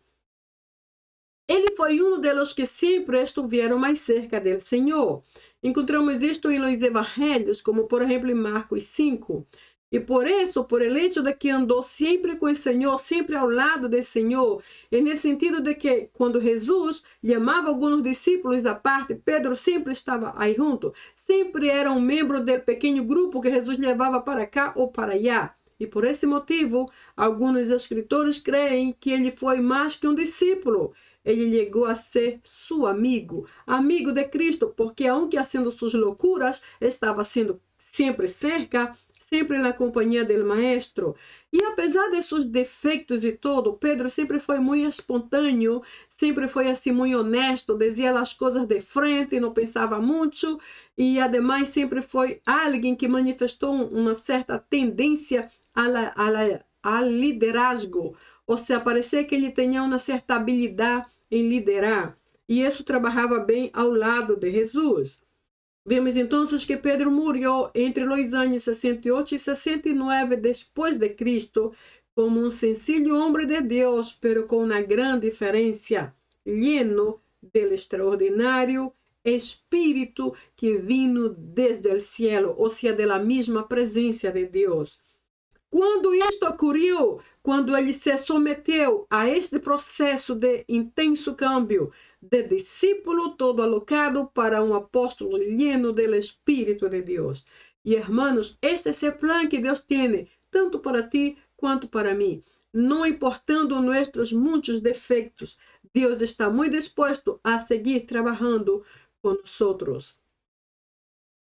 Ele foi um dos que sempre estiveram mais cerca do Senhor. Encontramos isto em los evangelhos, como por exemplo em Marcos 5. E por isso, por el hecho de que andou sempre com o Senhor, sempre ao lado do Senhor, e no sentido de que quando Jesus chamava alguns discípulos à parte, Pedro sempre estava aí junto, sempre era um membro do pequeno grupo que Jesus levava para cá ou para allá. E por esse motivo, alguns escritores creem que ele foi mais que um discípulo. Ele chegou a ser seu amigo, amigo de Cristo, porque aunque haciendo suas loucuras, estava sendo sempre cerca, sempre na companhia do Maestro. E apesar de seus defeitos e tudo, Pedro sempre foi muito espontâneo, sempre foi assim muito honesto, dizia as coisas de frente, não pensava muito, e ademais sempre foi alguém que manifestou uma certa tendência ao liderazgo, ou seja, parecia que ele tinha uma certa habilidade em liderar, e isso trabalhava bem ao lado de Jesus. Vemos então que Pedro morreu entre os anos 68 e 69 depois de Cristo, como um sencillo homem de Deus, pero com uma grande diferença, lleno del extraordinário Espírito que vino desde o cielo, ou seja, da mesma presença de Deus. Quando isto ocorreu, quando ele se submeteu a este processo de intenso câmbio, de discípulo todo alocado para um apóstolo lleno do Espírito de Deus. E, hermanos, este é o plano que Deus tem, tanto para ti quanto para mim. Não importando nossos muitos defeitos, Deus está muito disposto a seguir trabalhando conosco.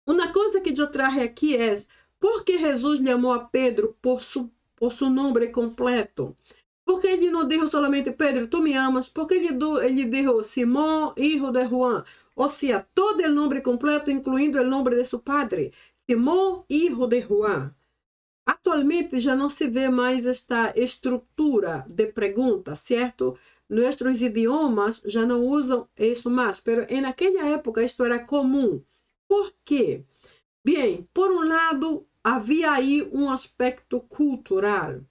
Uma coisa que eu trago aqui é por que Jesus chamou a Pedro por seu nome completo. Por que ele não disse solamente Pedro, tu me amas? Por que ele disse Simão, hijo de Juan? Ou seja, todo o nome completo, incluindo o nome de seu padre. Simão, hijo de Juan. Atualmente já não se vê mais esta estrutura de pergunta, certo? Nossos idiomas já não usam isso mais, mas naquela época isto era comum. Por quê? Bem, por um lado, havia aí um aspecto cultural.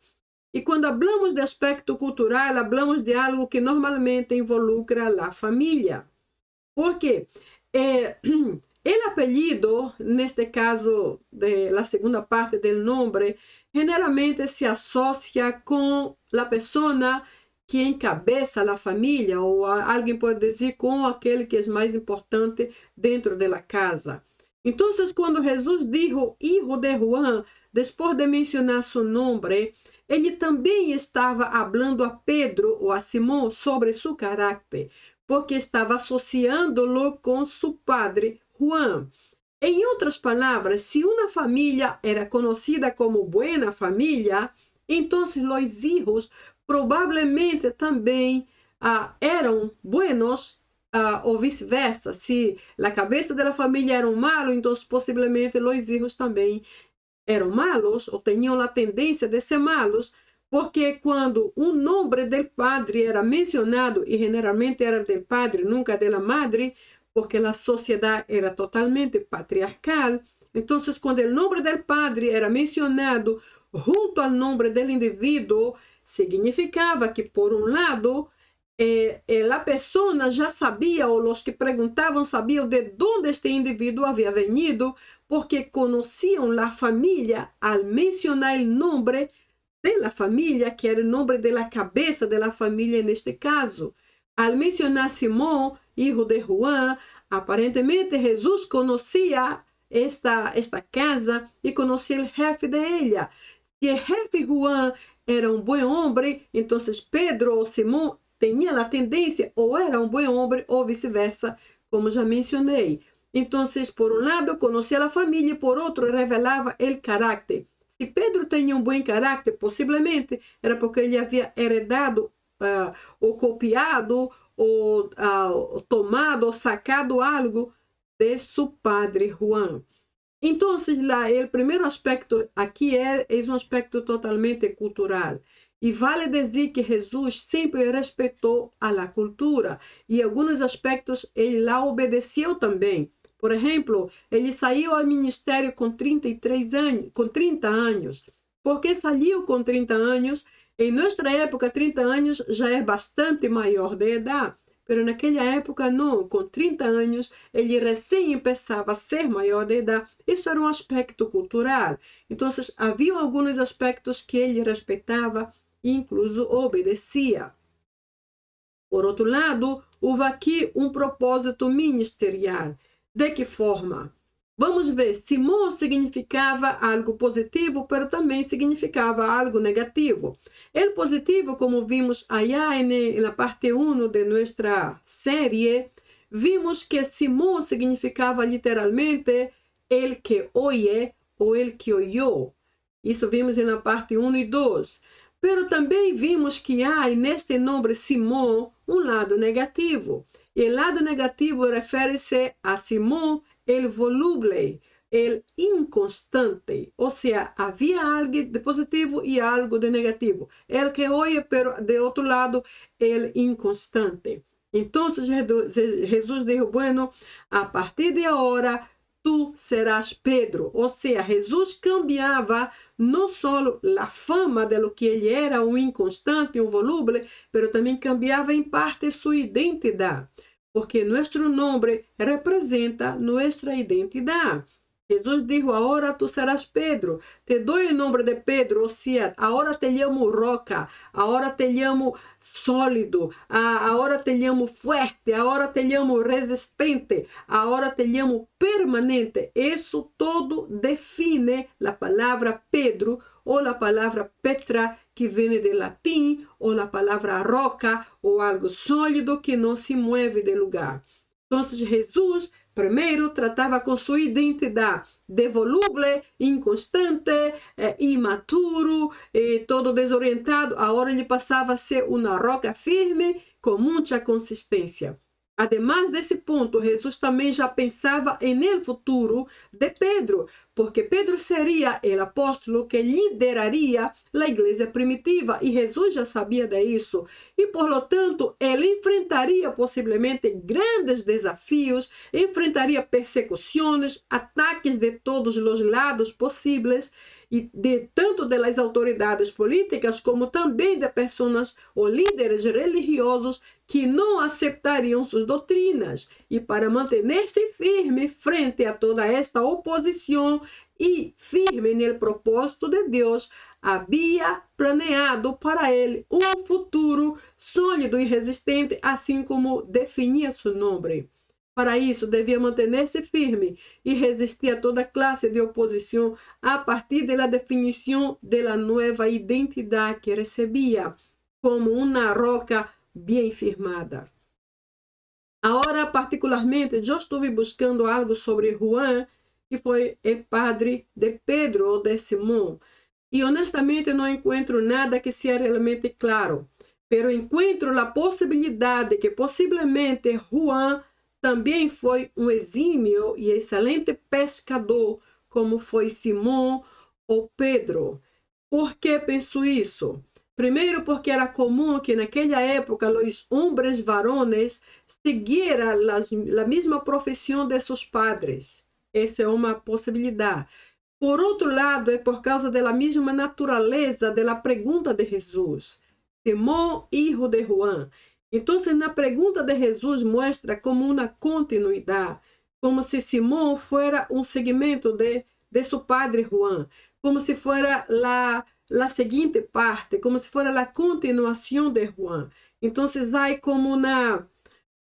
E quando falamos de aspecto cultural, falamos de algo que normalmente involucra a família. Porque o apelido, neste caso, da segunda parte do nome, generalmente se associa com a pessoa que encabeça a família, ou alguém pode dizer com aquele que é mais importante dentro da casa. Então, quando Jesus disse hijo de Juan, depois de mencionar seu nome, ele também estava falando a Pedro ou a Simão sobre seu caráter, porque estava associando-lo com seu padre Juan. Em outras palavras, se uma família era conhecida como buena família, então os hijos provavelmente também eram buenos, ou vice-versa. Se a cabeça da família era malo, então possivelmente os hijos também eram malos, ou tinham a tendência de ser malos, porque quando o nome do padre era mencionado, e generalmente era do padre, nunca da madre, porque a sociedade era totalmente patriarcal, então quando o nome do padre era mencionado junto ao nome do indivíduo, significava que, por um lado, a pessoa já sabia, ou os que perguntavam sabiam de onde este indivíduo havia venido, porque conheciam a família al mencionar o nome de la familia, que era el nombre de la cabeza de la familia en este caso. Al mencionar Simón, hijo de Juan, aparentemente Jesús conocía esta casa y conocía el jefe de ella. Si el jefe Juan era un buen hombre, entonces Pedro o Simón tenía la tendencia o era un buen hombre o viceversa, como ya mencioné. Entonces, por un lado, conocía la familia y por otro, revelaba el carácter. Si Pedro tenía un buen carácter, posiblemente era porque ele havia heredado ou copiado ou tomado ou sacado algo de su padre Juan. Entonces, el primer aspecto aquí es un aspecto totalmente cultural. E vale dizer que Jesus sempre respeitou a la cultura e alguns aspectos ele lá obedeceu também. Por exemplo, ele saiu ao ministério com 33 anos, com 30 anos. Por que saiu com 30 anos? Em nossa época, 30 anos já é bastante maior de idade. Pero naquela época não, com 30 anos, ele recém começava a ser maior de idade. Isso era um aspecto cultural. Então, havia alguns aspectos que ele respeitava e incluso obedecia. Por outro lado, houve aqui um propósito ministerial. De que forma? Vamos ver, Simão significava algo positivo, mas também significava algo negativo. El positivo, como vimos allá na parte 1 de nossa série, vimos que Simão significava literalmente el que oye ou el que oyó. Isso vimos na parte 1 e 2. Pero também vimos que há neste nome Simão um lado negativo. E o lado negativo refere-se a Simão, el voluble, el inconstante. Ou seja, havia algo de positivo e algo de negativo. El que oye, pero de outro lado, el inconstante. Então, Jesus disse, bueno, a partir de agora, tu serás Pedro. Ou seja, Jesus cambiava não só a fama de lo que ele era, um inconstante, um volúvel, mas também cambiava em parte sua identidade, porque nosso nome representa nossa identidade. Jesus disse, agora tu serás Pedro, te dou o nome de Pedro, ou seja, agora te chamo roca, agora te chamo sólido, agora te chamo fuerte, agora te chamo resistente, agora te chamo permanente. Isso todo define a palavra Pedro ou a palavra Petra, que vem do latim, ou a palavra roca, ou algo sólido que não se mueve de lugar. Então, Jesus primeiro tratava com sua identidade de volúvel, inconstante, imaturo, todo desorientado. Agora ele passava a ser uma roca firme com muita consistência. Ademais desse ponto, Jesus também já pensava no futuro de Pedro, porque Pedro seria o apóstolo que lideraria a igreja primitiva, e Jesus já sabia disso. E, por lo tanto, ele enfrentaria possivelmente grandes desafios, enfrentaria persecuções, ataques de todos os lados possíveis, e tanto das autoridades políticas como também de pessoas ou líderes religiosos que não aceitariam suas doutrinas. E para manter-se firme frente a toda esta oposição e firme no propósito de Deus, havia planeado para ele um futuro sólido e resistente, assim como definia seu nome. Para isso, devia manter-se firme e resistir a toda classe de oposição a partir da definição da nova identidade que recebia, como uma roca bem firmada. Agora, particularmente, eu estive buscando algo sobre Juan, que foi o padre de Pedro ou de Simão, e honestamente não encontro nada que seja realmente claro, pero encontro a possibilidade que possivelmente Juan também foi um exímio e excelente pescador, como foi Simão ou Pedro. Por que penso isso? Primeiro, porque era comum que naquela época os homens varones seguiram a mesma profissão de seus padres. Essa é uma possibilidade. Por outro lado, é por causa da mesma natureza da pergunta de Jesus. Simão, hijo de Juan. Então, na pergunta de Jesus mostra como uma continuidade, como se Simão fosse um segmento de seu padre Juan, como se fosse la siguiente parte, como si fuera la continuación de Juan. Entonces hay como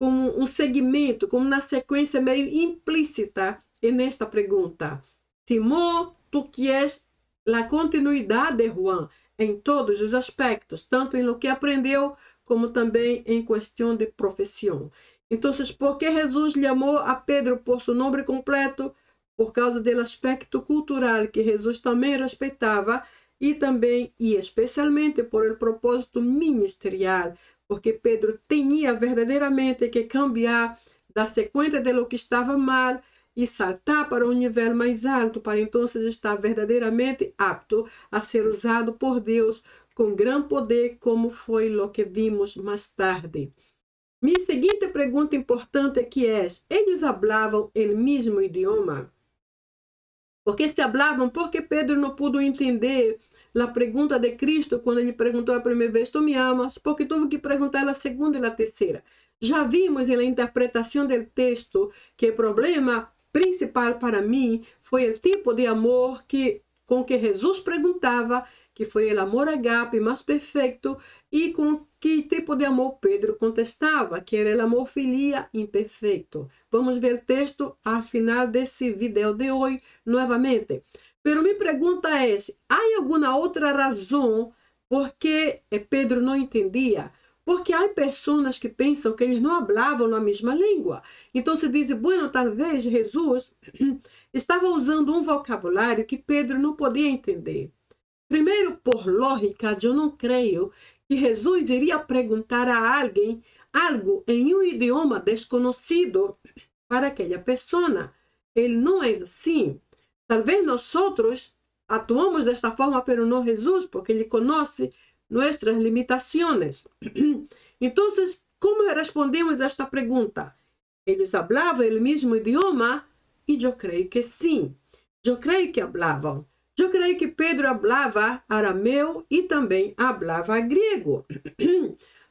un segmento, como una secuencia medio implícita en esta pregunta. Simón, tú quieres la continuidad de Juan en todos los aspectos, tanto en lo que aprendió como también en cuestión de profesión. Entonces, ¿por qué Jesús llamó a Pedro por su nombre completo? Por causa del aspecto cultural que Jesús también respetaba y también y especialmente por el propósito ministerial, porque Pedro tenía verdaderamente que cambiar, darse cuenta de lo que estava mal e saltar para um nível mais alto, para então estar verdadeiramente apto a ser usado por Deus com grande poder, como foi o que vimos mais tarde. Minha seguinte pergunta importante aqui é: eles falavam o mesmo idioma? Porque se falavam, porque Pedro não pôde entender a pergunta de Cristo quando ele perguntou a primeira vez, tu me amas? Porque teve que perguntar a segunda e a terceira. Já vimos na interpretação do texto que o problema principal para mim foi o tipo de amor com que Jesus perguntava, que foi o amor agape mais perfeito, e com que tipo de amor Pedro contestava, que era o amor filia imperfeito. Vamos ver o texto ao final desse vídeo de hoje novamente. Pero minha pergunta é: há alguma outra razão por que Pedro não entendia? Porque há pessoas que pensam que eles não falavam a mesma língua. Então se diz, bueno, talvez Jesus estava usando um vocabulário que Pedro não podia entender. Primeiro, por lógica, eu não creio que Jesus iria perguntar a alguém algo em um idioma desconhecido para aquela pessoa. Ele não é assim. Talvez nós atuamos desta forma, pero não Jesus, porque ele conhece nossas limitações. Então, como respondemos a esta pergunta? Eles falavam o mesmo idioma? E eu creio que sim. Eu creio que falavam. Eu creio que Pedro falava arameu e também falava grego.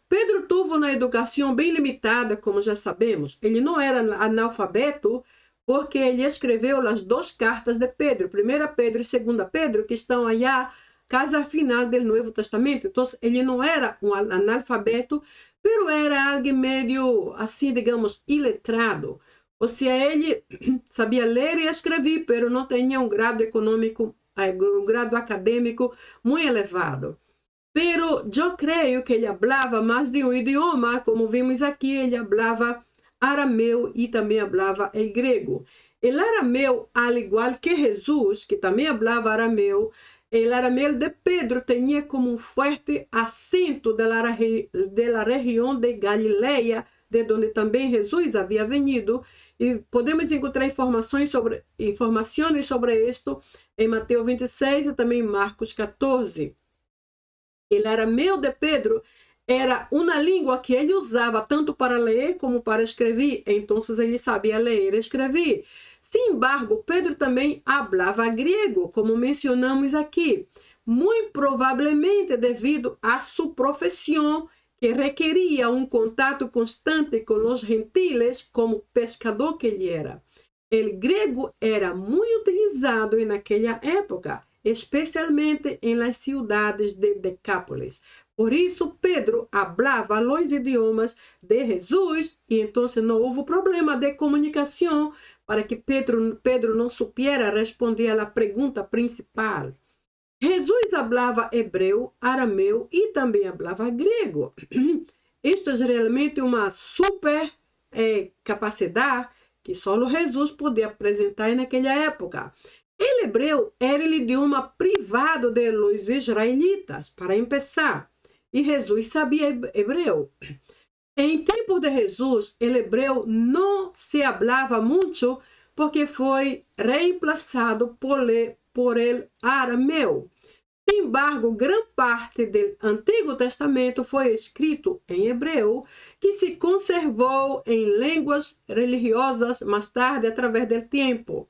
Pedro teve uma educação bem limitada, como já sabemos. Ele não era analfabeto, porque ele escreveu as duas cartas de Pedro, 1 Pedro e 2 Pedro, que estão allá, casa final do Novo Testamento. Então, ele não era um analfabeto, pero era alguém meio, assim, digamos, iletrado. Ou seja, ele sabia ler e escrever, pero não tinha um grado econômico, um grado acadêmico muito elevado. Pero eu creio que ele falava mais de um idioma, como vimos aqui, ele falava arameu e também falava em grego. O arameu, al igual que Jesus, que também falava arameu, o arameu de Pedro tinha como um forte acento da região de Galileia, de onde também Jesus havia venido, e podemos encontrar informações sobre isto em Mateus 26 e também em Marcos 14. O arameu de Pedro era uma língua que ele usava tanto para ler como para escrever, então ele sabia ler e escrever. Sin embargo, Pedro também falava grego, como mencionamos aqui, muito provavelmente devido a sua profissão, que requeria um contato constante com os gentiles, como pescador que ele era. O grego era muito utilizado naquela época, especialmente em las cidades de Decápolis. Por isso, Pedro falava os idiomas de Jesus e então não houve problema de comunicação para que Pedro não supiera responder à pergunta principal. Jesus falava hebreu, arameu e também falava grego. Isto é realmente uma super capacidade que só Jesus podia apresentar naquela época. O hebreu era o idioma privado de los israelitas, para começar. E Jesus sabia hebreu. Em tempos de Jesus, o hebreu não se falava muito porque foi reemplazado por el arameu. Sin embargo, grande parte do Antigo Testamento foi escrito em hebreu, que se conservou em línguas religiosas mais tarde, através do tempo.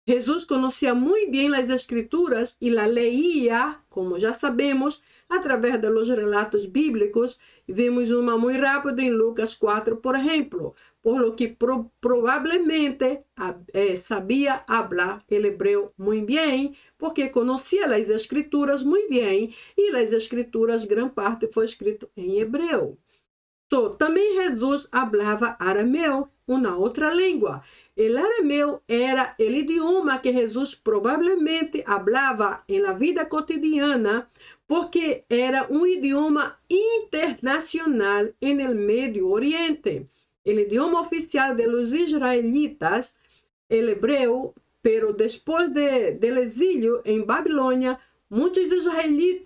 Jesus conhecia muito bem as Escrituras e la leía, como já sabemos, através dos relatos bíblicos. Vimos uma muito rápida em Lucas 4, por exemplo. por lo que probablemente sabía hablar el hebreo muy bien, porque conocía las escrituras muy bien, y las escrituras, gran parte foi escrito em hebreu. Também Jesus falava arameu, uma outra língua. O arameu era o idioma que Jesus provavelmente falava em la vida cotidiana, porque era um idioma internacional no Médio Oriente. O idioma oficial de los israelitas, o hebreu, pero depois do exílio em Babilônia, muitos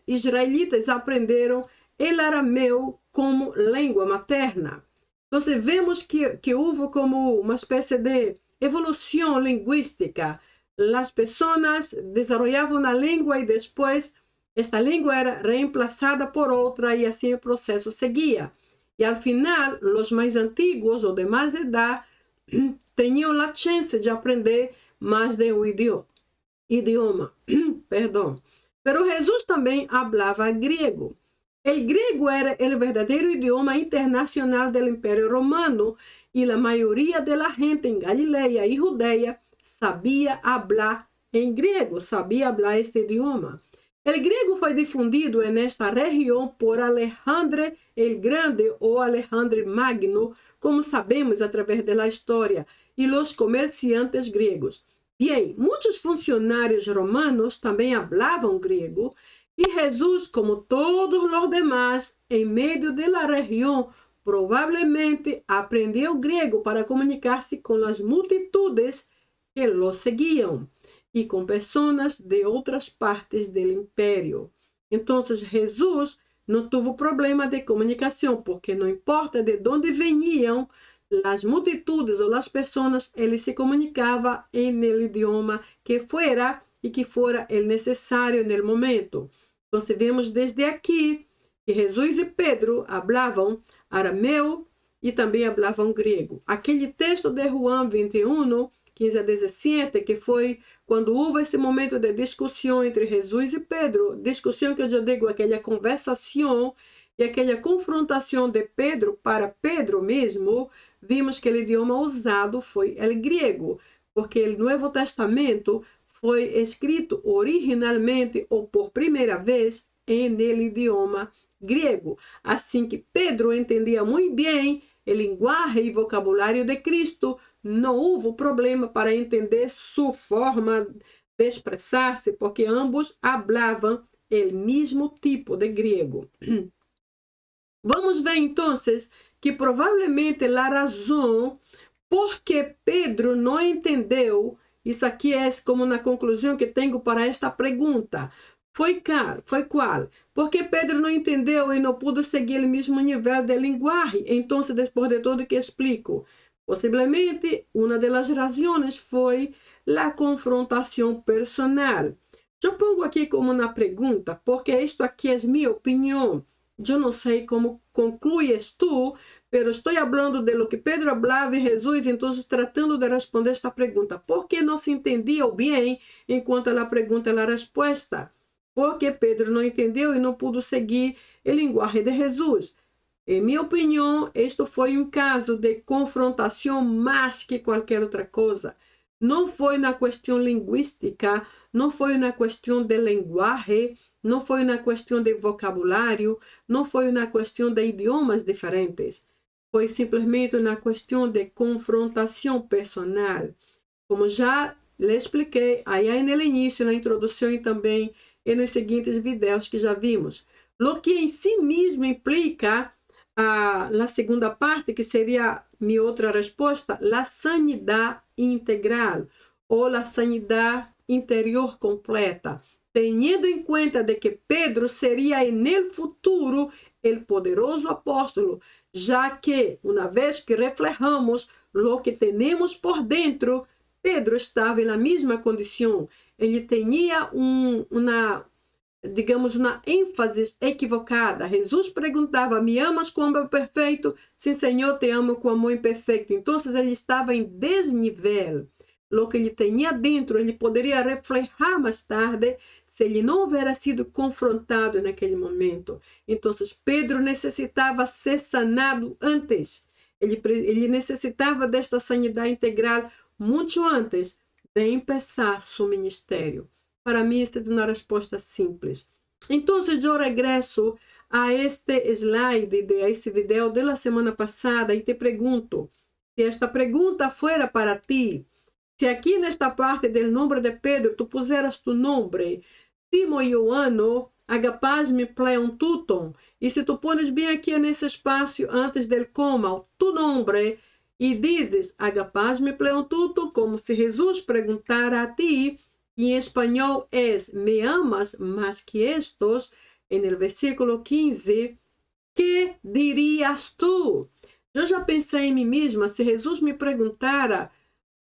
israelitas aprenderam o arameu como língua materna. Então, vemos que houve como uma espécie de evolução linguística. As pessoas desenvolviam a língua e depois esta língua era reemplazada por outra e assim o processo seguia. E ao final, os mais antigos ou de mais idade tinham a chance de aprender mais de um idioma. Perdão. Pero Jesus também falava grego. O grego era o verdadeiro idioma internacional do Império Romano e a maioria da gente em Galileia e Judeia sabia falar em grego, sabia falar este idioma. O grego foi difundido nesta região por Alexandre el Grande ou Alexandre Magno, como sabemos através da história, e os comerciantes gregos. Bem, muitos funcionários romanos também falavam grego, e Jesus, como todos os demás, em meio da região, provavelmente aprendeu grego para comunicar-se com as multitudes que lo seguiam e com pessoas de outras partes do império. Então, Jesus não teve problema de comunicação, porque não importa de onde veniam as multitudes ou as pessoas, ele se comunicava em el idioma que fuera e que fora el necessário no momento. Então, vemos desde aqui que Jesus e Pedro falavam arameu e também falavam grego. Aquele texto de João 21, 15 a 17, que foi quando houve esse momento de discussão entre Jesus e Pedro, discussão que eu digo, aquela conversação e aquela confrontação de Pedro para Pedro mesmo, vimos que o idioma usado foi o grego, porque o Novo Testamento foi escrito originalmente ou por primeira vez em idioma grego. Assim que Pedro entendia muito bem o linguagem e vocabulário de Cristo, não houve problema para entender sua forma de expressar-se, porque ambos falavam o mesmo tipo de grego. Vamos ver então que provavelmente a razão por que Pedro não entendeu, isso aqui é como uma conclusão que tenho para esta pergunta, foi qual? Porque Pedro não entendeu e não pôde seguir o mesmo nível de linguagem. Então, depois de tudo que explico, possivelmente uma das razões foi a confrontação personal. Eu pongo aqui como uma pergunta, porque isto aqui é minha opinião. Eu não sei como conclues tu, pero estou falando de lo que Pedro falava e Jesus, então tratando de responder esta pergunta. Por que não se entendia bem enquanto ela pergunta a resposta? Porque Pedro não entendeu e não pôde seguir a linguagem de Jesus. Em minha opinião, isto foi um caso de confrontação mais que qualquer outra coisa. Não foi na questão linguística, não foi na questão de linguagem, não foi na questão de vocabulário, não foi na questão de idiomas diferentes. Foi simplesmente na questão de confrontação personal. Como já lhe expliquei aí no início, na introdução e também nos seguintes vídeos que já vimos. O que em si mesmo implica a segunda parte, que seria minha outra resposta, a sanidade integral ou a sanidade interior completa, tendo em conta de que Pedro seria no futuro o poderoso apóstolo, já que, uma vez que reflejamos o que temos por dentro, Pedro estava na mesma condição. Ele tinha uma ênfase equivocada. Jesus perguntava: me amas com amor perfeito? Sim, Senhor, te amo com amor imperfeito. Então, ele estava em desnível. O que ele tinha dentro, ele poderia reflejar mais tarde se ele não houvesse sido confrontado naquele momento. Então, Pedro necessitava ser sanado antes. Ele necessitava desta sanidade integral muito antes de começar seu ministério. Para mim, esta é uma resposta simples. Então, eu regresso a este slide de este vídeo da semana passada e te pergunto, se esta pergunta fuera para ti, se aqui nesta parte do nome de Pedro tu puseras tu nome, Timo Ioano, agapaz-me pleontuton, e se tu pones bem aqui nesse espaço antes del coma, tu nome, e dizes agapaz-me pleontuton, como se Jesus perguntara a ti, e em espanhol é me amas mais que estos, no versículo 15, que dirias tu? Eu já pensei em mim mesma, se Jesus me perguntara,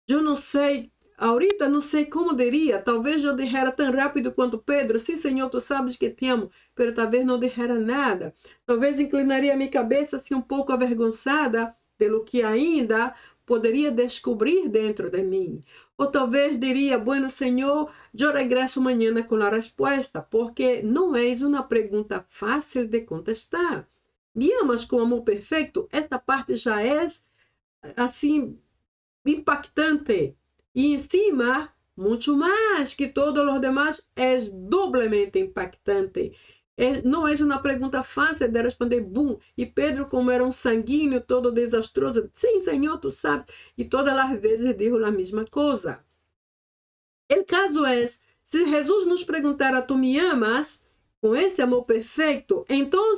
eu não sei, ahorita não sei como diria, talvez eu dijera tão rápido quanto Pedro, sim, Senhor, tu sabes que te amo, pero talvez não dijera nada. Talvez inclinaria minha cabeça assim um pouco avergonçada pelo que ainda poderia descobrir dentro de mim. Ou talvez diria, bueno, Senhor, eu regresso amanhã com a resposta, porque não é uma pergunta fácil de contestar. Me amas com amor perfeito? Esta parte já é, assim, impactante. E encima, muito mais que todos os demás, é doblemente impactante. Não é uma pergunta fácil de responder, bum. E Pedro, como era um sanguíneo, todo desastroso, sim, Senhor, tu sabes. E todas as vezes dijo a mesma coisa. O caso é, se Jesus nos perguntara, tu me amas? Com esse amor perfeito, então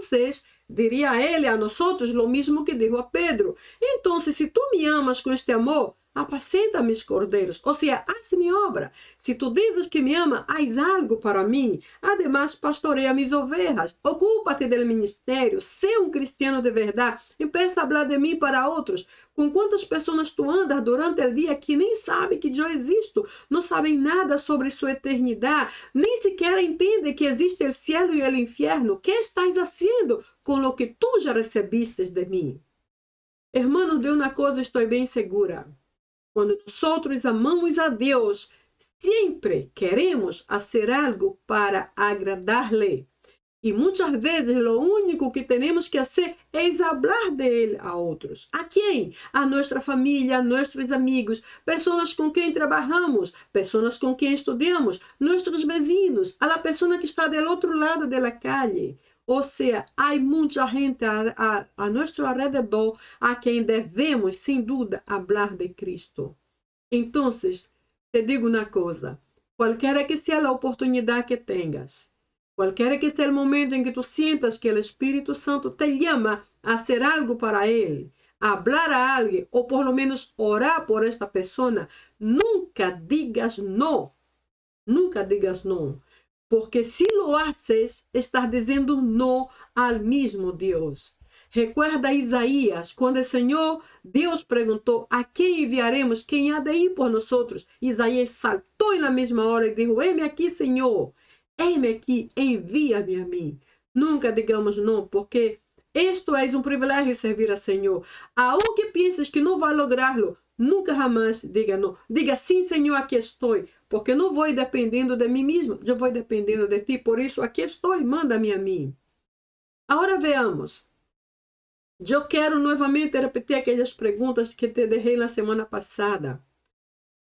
diria a ele, a nós, lo mesmo que dijo a Pedro. Então, se tu me amas com este amor, apacenta mis cordeiros, ou seja, haz mi obra. Se tu dizes que me ama, haz algo para mim. Además, pastoreia mis ovejas. Ocúpate del ministério. Sé um cristiano de verdade. Empieza a falar de mim para outros. Com quantas pessoas tu andas durante o dia que nem sabem que eu existo, não sabem nada sobre sua eternidade, nem sequer entendem que existe o cielo e o inferno? O que estás fazendo com o que tu já recebiste de mim? Hermano, de uma coisa estou bem segura. Quando nós amamos a Deus, sempre queremos fazer algo para agradar-lhe. E muitas vezes o único que temos que fazer é falar dele a outros. A quem? A nossa família, a nossos amigos, pessoas com quem trabalhamos, pessoas com quem estudamos, nossos vizinhos, a pessoa que está do outro lado da calle. Ou seja, há muita gente a nosso alrededor a quem devemos, sem dúvida, falar de Cristo. Então, te digo uma coisa, qualquer que seja a oportunidade que tenhas, qualquer que seja o momento em que tu sientas que o Espírito Santo te chama a fazer algo para Ele, a falar a alguém, ou por lo menos orar por esta pessoa, nunca digas não. Nunca digas não. Porque se lo haces, estás dizendo não ao mesmo Deus. Recuerda Isaías, quando o Senhor, Deus perguntou, a quem enviaremos? Quem há de ir por nós? Isaías saltou na mesma hora e disse, eis-me aqui, Senhor. Eis-me aqui, envia-me a mim. Nunca digamos não, porque isto é um privilégio servir ao Senhor. Aunque penses que não vai lográ-lo, nunca jamais diga não. Diga sim, Senhor, aqui estou. Porque não vou dependendo de mim mesmo, eu vou dependendo de ti. Por isso, aqui estou, manda-me a mim. Agora veamos. Eu quero novamente repetir aquelas perguntas que te deixei na semana passada.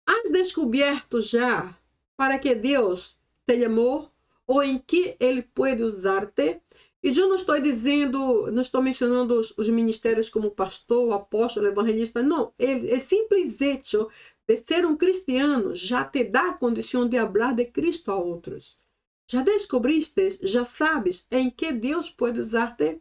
Has descoberto já para que Deus te chamou ou em que Ele pode usar-te? E eu não estou dizendo, não estou mencionando os ministérios como pastor, apóstolo, evangelista. Não, é simples hecho de ser um cristiano já te dá a condição de falar de Cristo a outros. Já descobriste, já sabes em que Deus pode usar-te?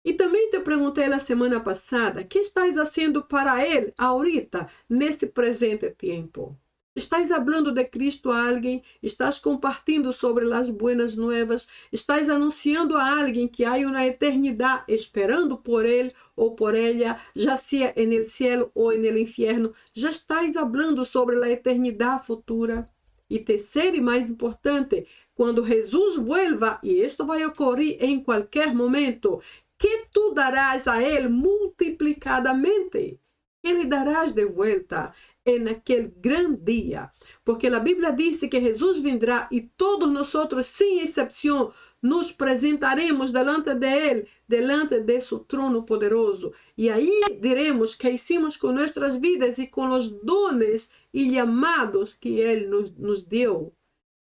E também te perguntei na semana passada, o que estás fazendo para Ele ahorita, nesse presente tempo? Estás falando de Cristo a alguém? Estás compartilhando sobre as buenas novas? Estás anunciando a alguém que há uma eternidade esperando por ele ou por ela, já seja no cielo ou no inferno? Já estás falando sobre a eternidade futura? E terceiro e mais importante, quando Jesus vuelva, e isto vai ocorrer em qualquer momento, que tu darás a ele multiplicadamente. Que lhe darás de volta? en aquel gran día. Porque la Biblia dice que Jesús vendrá y todos nosotros, sin excepción, nos presentaremos delante de Él, delante de su trono poderoso. Y ahí diremos qué hicimos con nuestras vidas y con los dones y llamados que Él nos dio.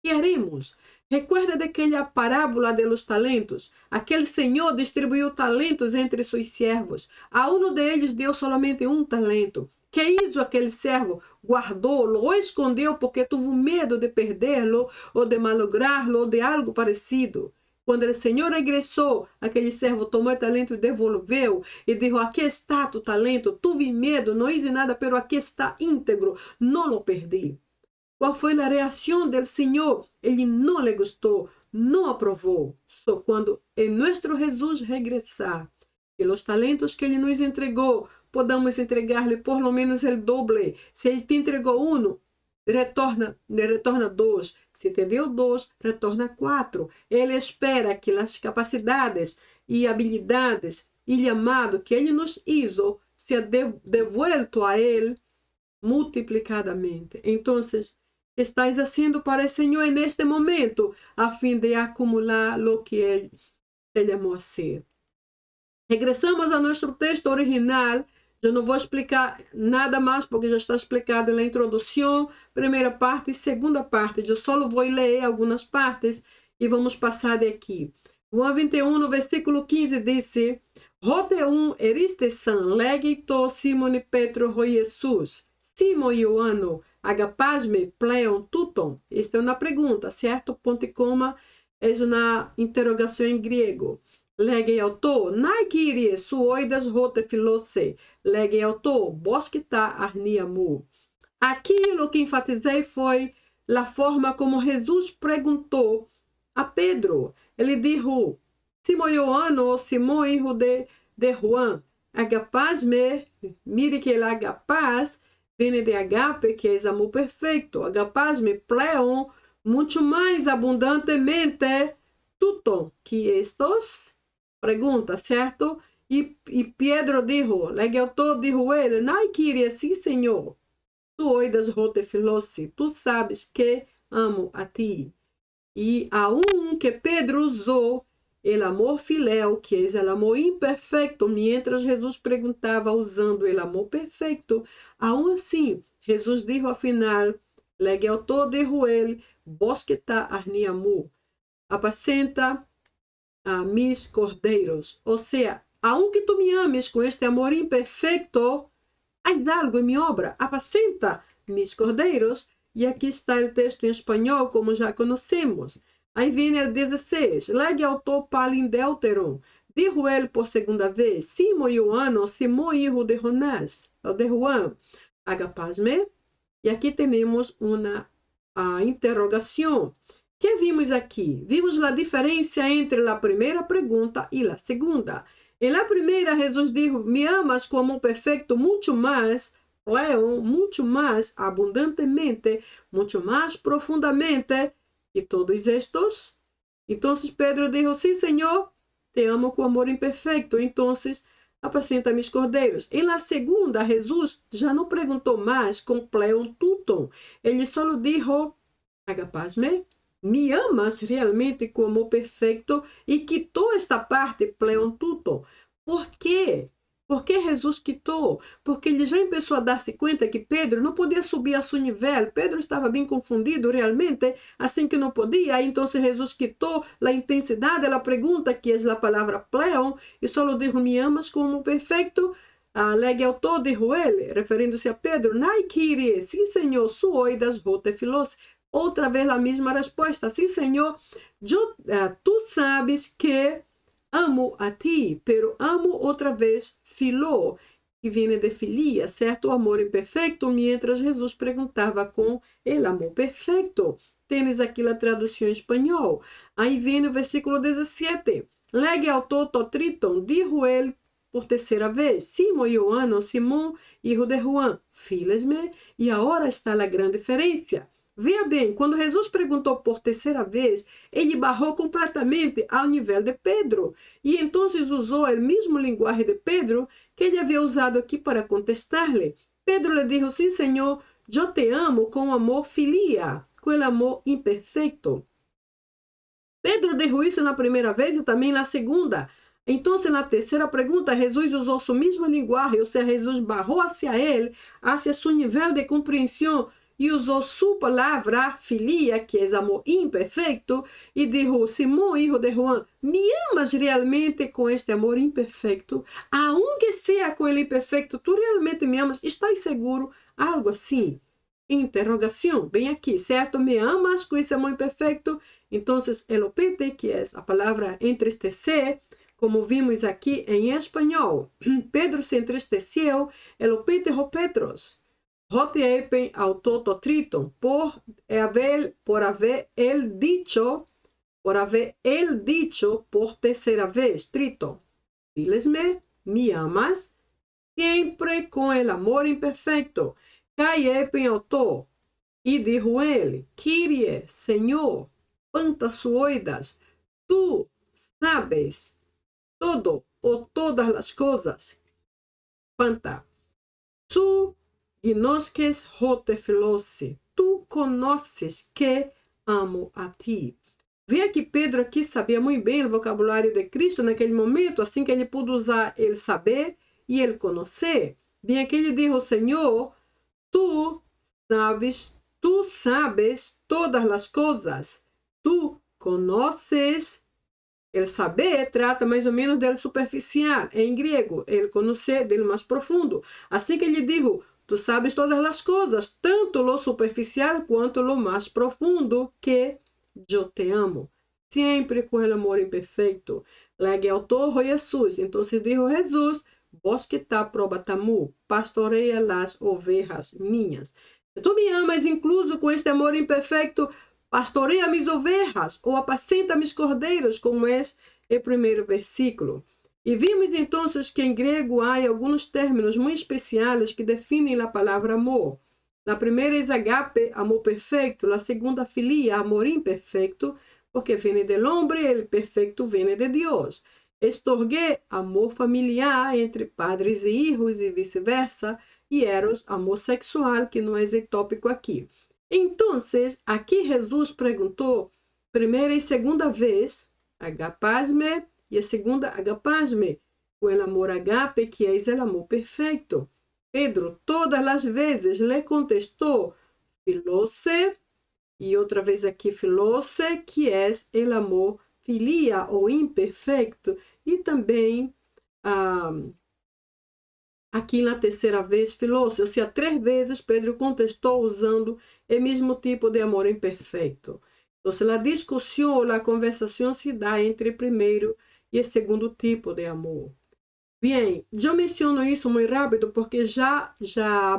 ¿Qué haremos? Recuerda de aquella parábola de los talentos. Aquel Señor distribuyó talentos entre sus siervos. A uno de ellos dio solamente un talento. ¿Qué hizo aquel servo? Guardó, lo escondió porque tuvo miedo de perderlo o de malograrlo o de algo parecido. Quando o Senhor regressou, aquele servo tomou o talento e devolveu e disse: aqui está tu talento, tuve medo, não hice nada, pero aqui está íntegro, não lo perdi. Qual foi a reação do Senhor? Ele não lhe gostou, não aprovou. Só quando em nosso Jesus regressar, e os talentos que Ele nos entregou, podamos entregar-lhe por lo menos o doble. Se Ele te entregou um, retorna dois. Se te deu dois, retorna quatro. Ele espera que as capacidades e habilidades e chamado que Ele nos hizo seja devuelto a Ele multiplicadamente. Então, estás haciendo para o Senhor neste momento, a fim de acumular lo que Ele te llamó a ser. Regressamos a nosso texto original. Eu não vou explicar nada mais, porque já está explicado na introdução, primeira parte e segunda parte. Eu só vou ler algumas partes e vamos passar de aqui. João 21, no versículo 15, diz: Roteum eristesan legito Simone Petro ro Jesus, Simo Ioanno, agapasme pleon tuton. Esta é uma pergunta, certo? Ponto e coma é uma interrogação em grego. Legei autor, nai kyrie suoidas rote filose. Legei autor, bosquita arniamu. Aquilo que enfatizei foi a forma como Jesus perguntou a Pedro. Ele disse: Simão Ioanno, Simão, hijo de Juan, agapaz-me. Mire que ele agapaz vem de agape, que é amor perfeito. Agapaz-me, pleon, muito mais abundantemente, tuton, que estos. Pergunta, certo? E Pedro dijo, legaltor dijo ele, não queria, sim, Senhor. Tu oidas rotefilosi, tu sabes que amo a ti. E aún que Pedro usou o amor filéu, que é o amor imperfeito, mientras Jesus perguntava usando o amor perfeito, aún assim, Jesus dijo ao final, legaltor dijo ele, bosqueta arniamu, apacenta a mis cordeiros. Ou seja, aunque tu me ames com este amor imperfeito, haz algo em minha obra, apacenta mis cordeiros. E aqui está o texto em espanhol, como já conhecemos. Aí vem o 16. Lege autor palindeuteron. Dijo ele por segunda vez, Simo Ioanno, Simão hijo de Jonás, ou de Juan, agapaz-me. E aqui temos uma interrogação. Que vimos aqui? Vimos a diferença entre a primeira pergunta e a segunda. Em la primeira, Jesus disse, me amas com amor perfeito, muito mais, pleon, muito mais abundantemente, muito mais profundamente que todos estes. Então, Pedro disse, sim, Senhor, te amo com amor imperfeito, então, apacenta mis cordeiros. Em la segunda, Jesus já não perguntou mais com pleon tuton. Ele só disse, agapaz-me. Me amas realmente com amor perfeito e quitou esta parte pleon tuto. Por quê? Por que Jesus quitou? Porque ele já começou a dar-se conta que Pedro não podia subir a seu nível. Pedro estava bem confundido realmente, assim que não podia. Então Jesus quitou a intensidade da pergunta, que é a palavra pleon, e só disse, me amas com amor perfeito? Legue autor de ele, referindo-se a Pedro, nai kyrie, sim, Senhor, suoidas rotefilos. Outra vez a mesma resposta. Sim, Senhor, tu sabes que amo a ti, pero amo outra vez filó, que vem de filia, certo? O amor imperfeito, mientras Jesus perguntava com el amor perfeito. Tens aqui a tradução em espanhol. Aí vem o versículo 17. Legue autor totriton, dijo ele por terceira vez, Simão Ioanno, Simão, hijo de Juan, files-me, e agora está a grande diferença. Veja bem, quando Jesus perguntou por terceira vez, ele barrou completamente ao nível de Pedro. E então usou o mesmo linguagem de Pedro que ele havia usado aqui para contestar-lhe. Pedro le dijo, sí, Señor, yo te amo con amor filia, con el amor imperfecto. Pedro dijo isso na primeira vez e também na segunda. Então, na terceira pergunta, Jesus usou sua mesma linguagem, ou seja, Jesus barrou hacia ele, hacia seu nível de compreensão, e usou sua palavra, filia, que é amor imperfeito, e disse, Simão, hijo de Juan, me amas realmente com este amor imperfeito? Aunque seja com ele imperfeito, tu realmente me amas? Estás seguro? Algo assim. Interrogação, bem aqui, certo? Me amas com esse amor imperfeito? Então, el opete, que é a palavra entristecer, como vimos aqui em espanhol, Pedro se entristeceu, el opete ho Petros, hote epen autototriton, por haver él dicho por terceira vez, trito, diles-me, me amas, sempre com el amor imperfecto, cai epen auto, e dijo ele, Kyrie, Senhor, pantasuoidas, tú sabes todo o todas las cosas. Panta. Tú gnosques hote filose. Tú conoces que amo a ti. Vê que Pedro aqui sabia muito bem o vocabulário de Cristo naquele momento, assim que ele pôde usar ele saber e ele conhecer. Bem aqui ele disse, Senhor, tú sabes todas as coisas. Tu conoces. El saber trata mais ou menos del superficial. Em grego, el conocer del mais profundo. Assim que ele dijo, tu sabes todas as coisas, tanto lo superficial quanto lo mais profundo, que eu te amo. Sempre com el amor imperfeito. Legue autor Jesus. Então dijo Jesus, vos que tá probatamu, pastoreia las ovejas minhas. Se tu me amas incluso com este amor imperfeito, pastoreia mis ovejas ou apacenta mis cordeiros, como é o primeiro versículo. E vimos então que em grego há alguns términos muito especiais que definem a palavra amor. A primeira é agape, amor perfeito. A segunda, filia, amor imperfeito, porque vem do homem e o perfeito vem de Deus. Estorgue, amor familiar entre padres e hijos e vice-versa. E eros, amor sexual, que não é esse tópico aqui. Então, aqui Jesus perguntou, primeira e segunda vez, agapasme, e a segunda, agapasme, com o amor agape, que é o amor perfeito. Pedro, todas as vezes, lhe contestou, filose, e outra vez aqui, filose, que é o amor filia ou imperfeito, e também, aqui na terceira vez, filose, ou seja, 3 vezes Pedro contestou usando o mesmo tipo de amor imperfeito. Então, a discussão, a conversação se dá entre o primeiro e o segundo tipo de amor. Bem, eu menciono isso muito rápido porque já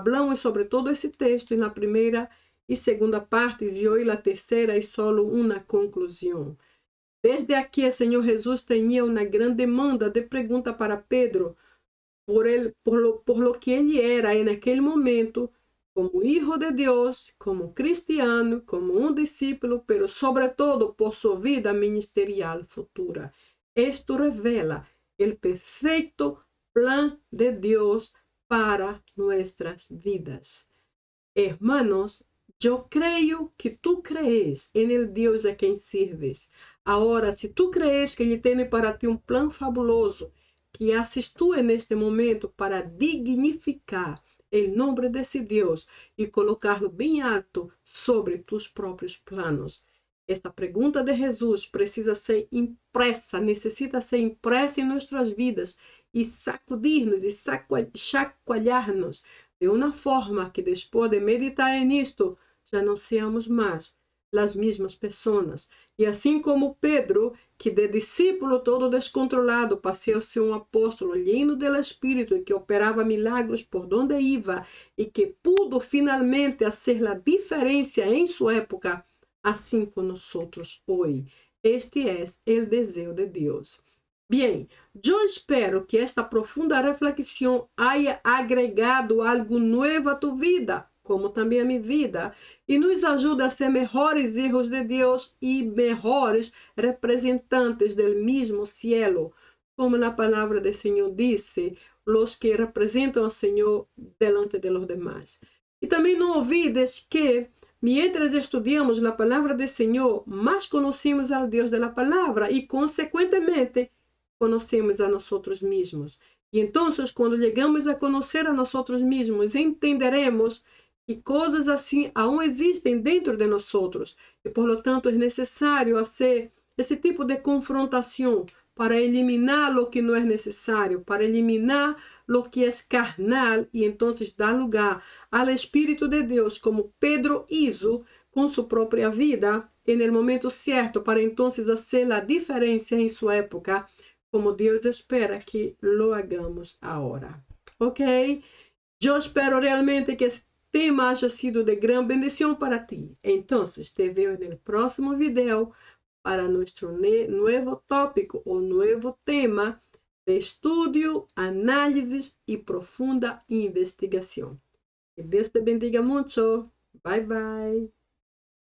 falamos sobre todo esse texto na primeira e segunda partes e hoje a terceira é só uma conclusão. Desde aqui, o Senhor Jesus tinha uma grande demanda de pergunta para Pedro por lo que ele era en aquele momento, como hijo de Deus, como cristiano, como um discípulo, pero sobre todo por sua vida ministerial futura. Esto revela o perfeito plan de Deus para nuestras vidas. Hermanos, eu creio que tu crees en el Deus a quem sirves. Agora, se tu crees que ele tem para ti um plano fabuloso, que haces tú en este momento para dignificar el nombre de ese Dios y colocarlo bien alto sobre tus propios planos. Esta pergunta de Jesus precisa ser impressa, necessita ser impressa em nossas vidas e sacudir-nos e chacoalhar-nos de uma forma que depois de meditar nisto, já não seamos mais as mesmas pessoas. E assim como Pedro, que de discípulo todo descontrolado passou a ser um apóstolo lleno do Espírito e que operava milagros por donde iba e que pudo finalmente fazer a diferença em sua época, assim com nós hoje. Este é o desejo de Deus. Bem, eu espero que esta profunda reflexão haya agregado algo novo a tu vida, como também a minha vida, e nos ajuda a ser melhores hijos de Deus e melhores representantes do mesmo cielo. Como a palavra do Senhor disse, los que representan al Señor delante de los demás. Y también no olvides que mientras estudiamos la palabra del Señor, más conocemos al Dios de la palabra y consecuentemente conocemos a nosotros mismos. Y entonces cuando llegamos a conocer a nosotros mismos, entenderemos que cosas assim aún existem dentro de nosotros. E por lo tanto é necessário fazer esse tipo de confrontação para eliminar lo que não é necessário, para eliminar lo que é carnal e então dar lugar ao Espírito de Deus, como Pedro hizo com sua própria vida, no momento certo, para então fazer a diferença em sua época, como Deus espera que lo hagamos agora. Ok? Eu espero realmente que esse tema haya sido de gran bendición para ti. Entonces, te veo en el próximo video para nuestro nuevo tópico o nuevo tema de estudio, análisis y profunda investigación. Que Dios te bendiga mucho. Bye, bye.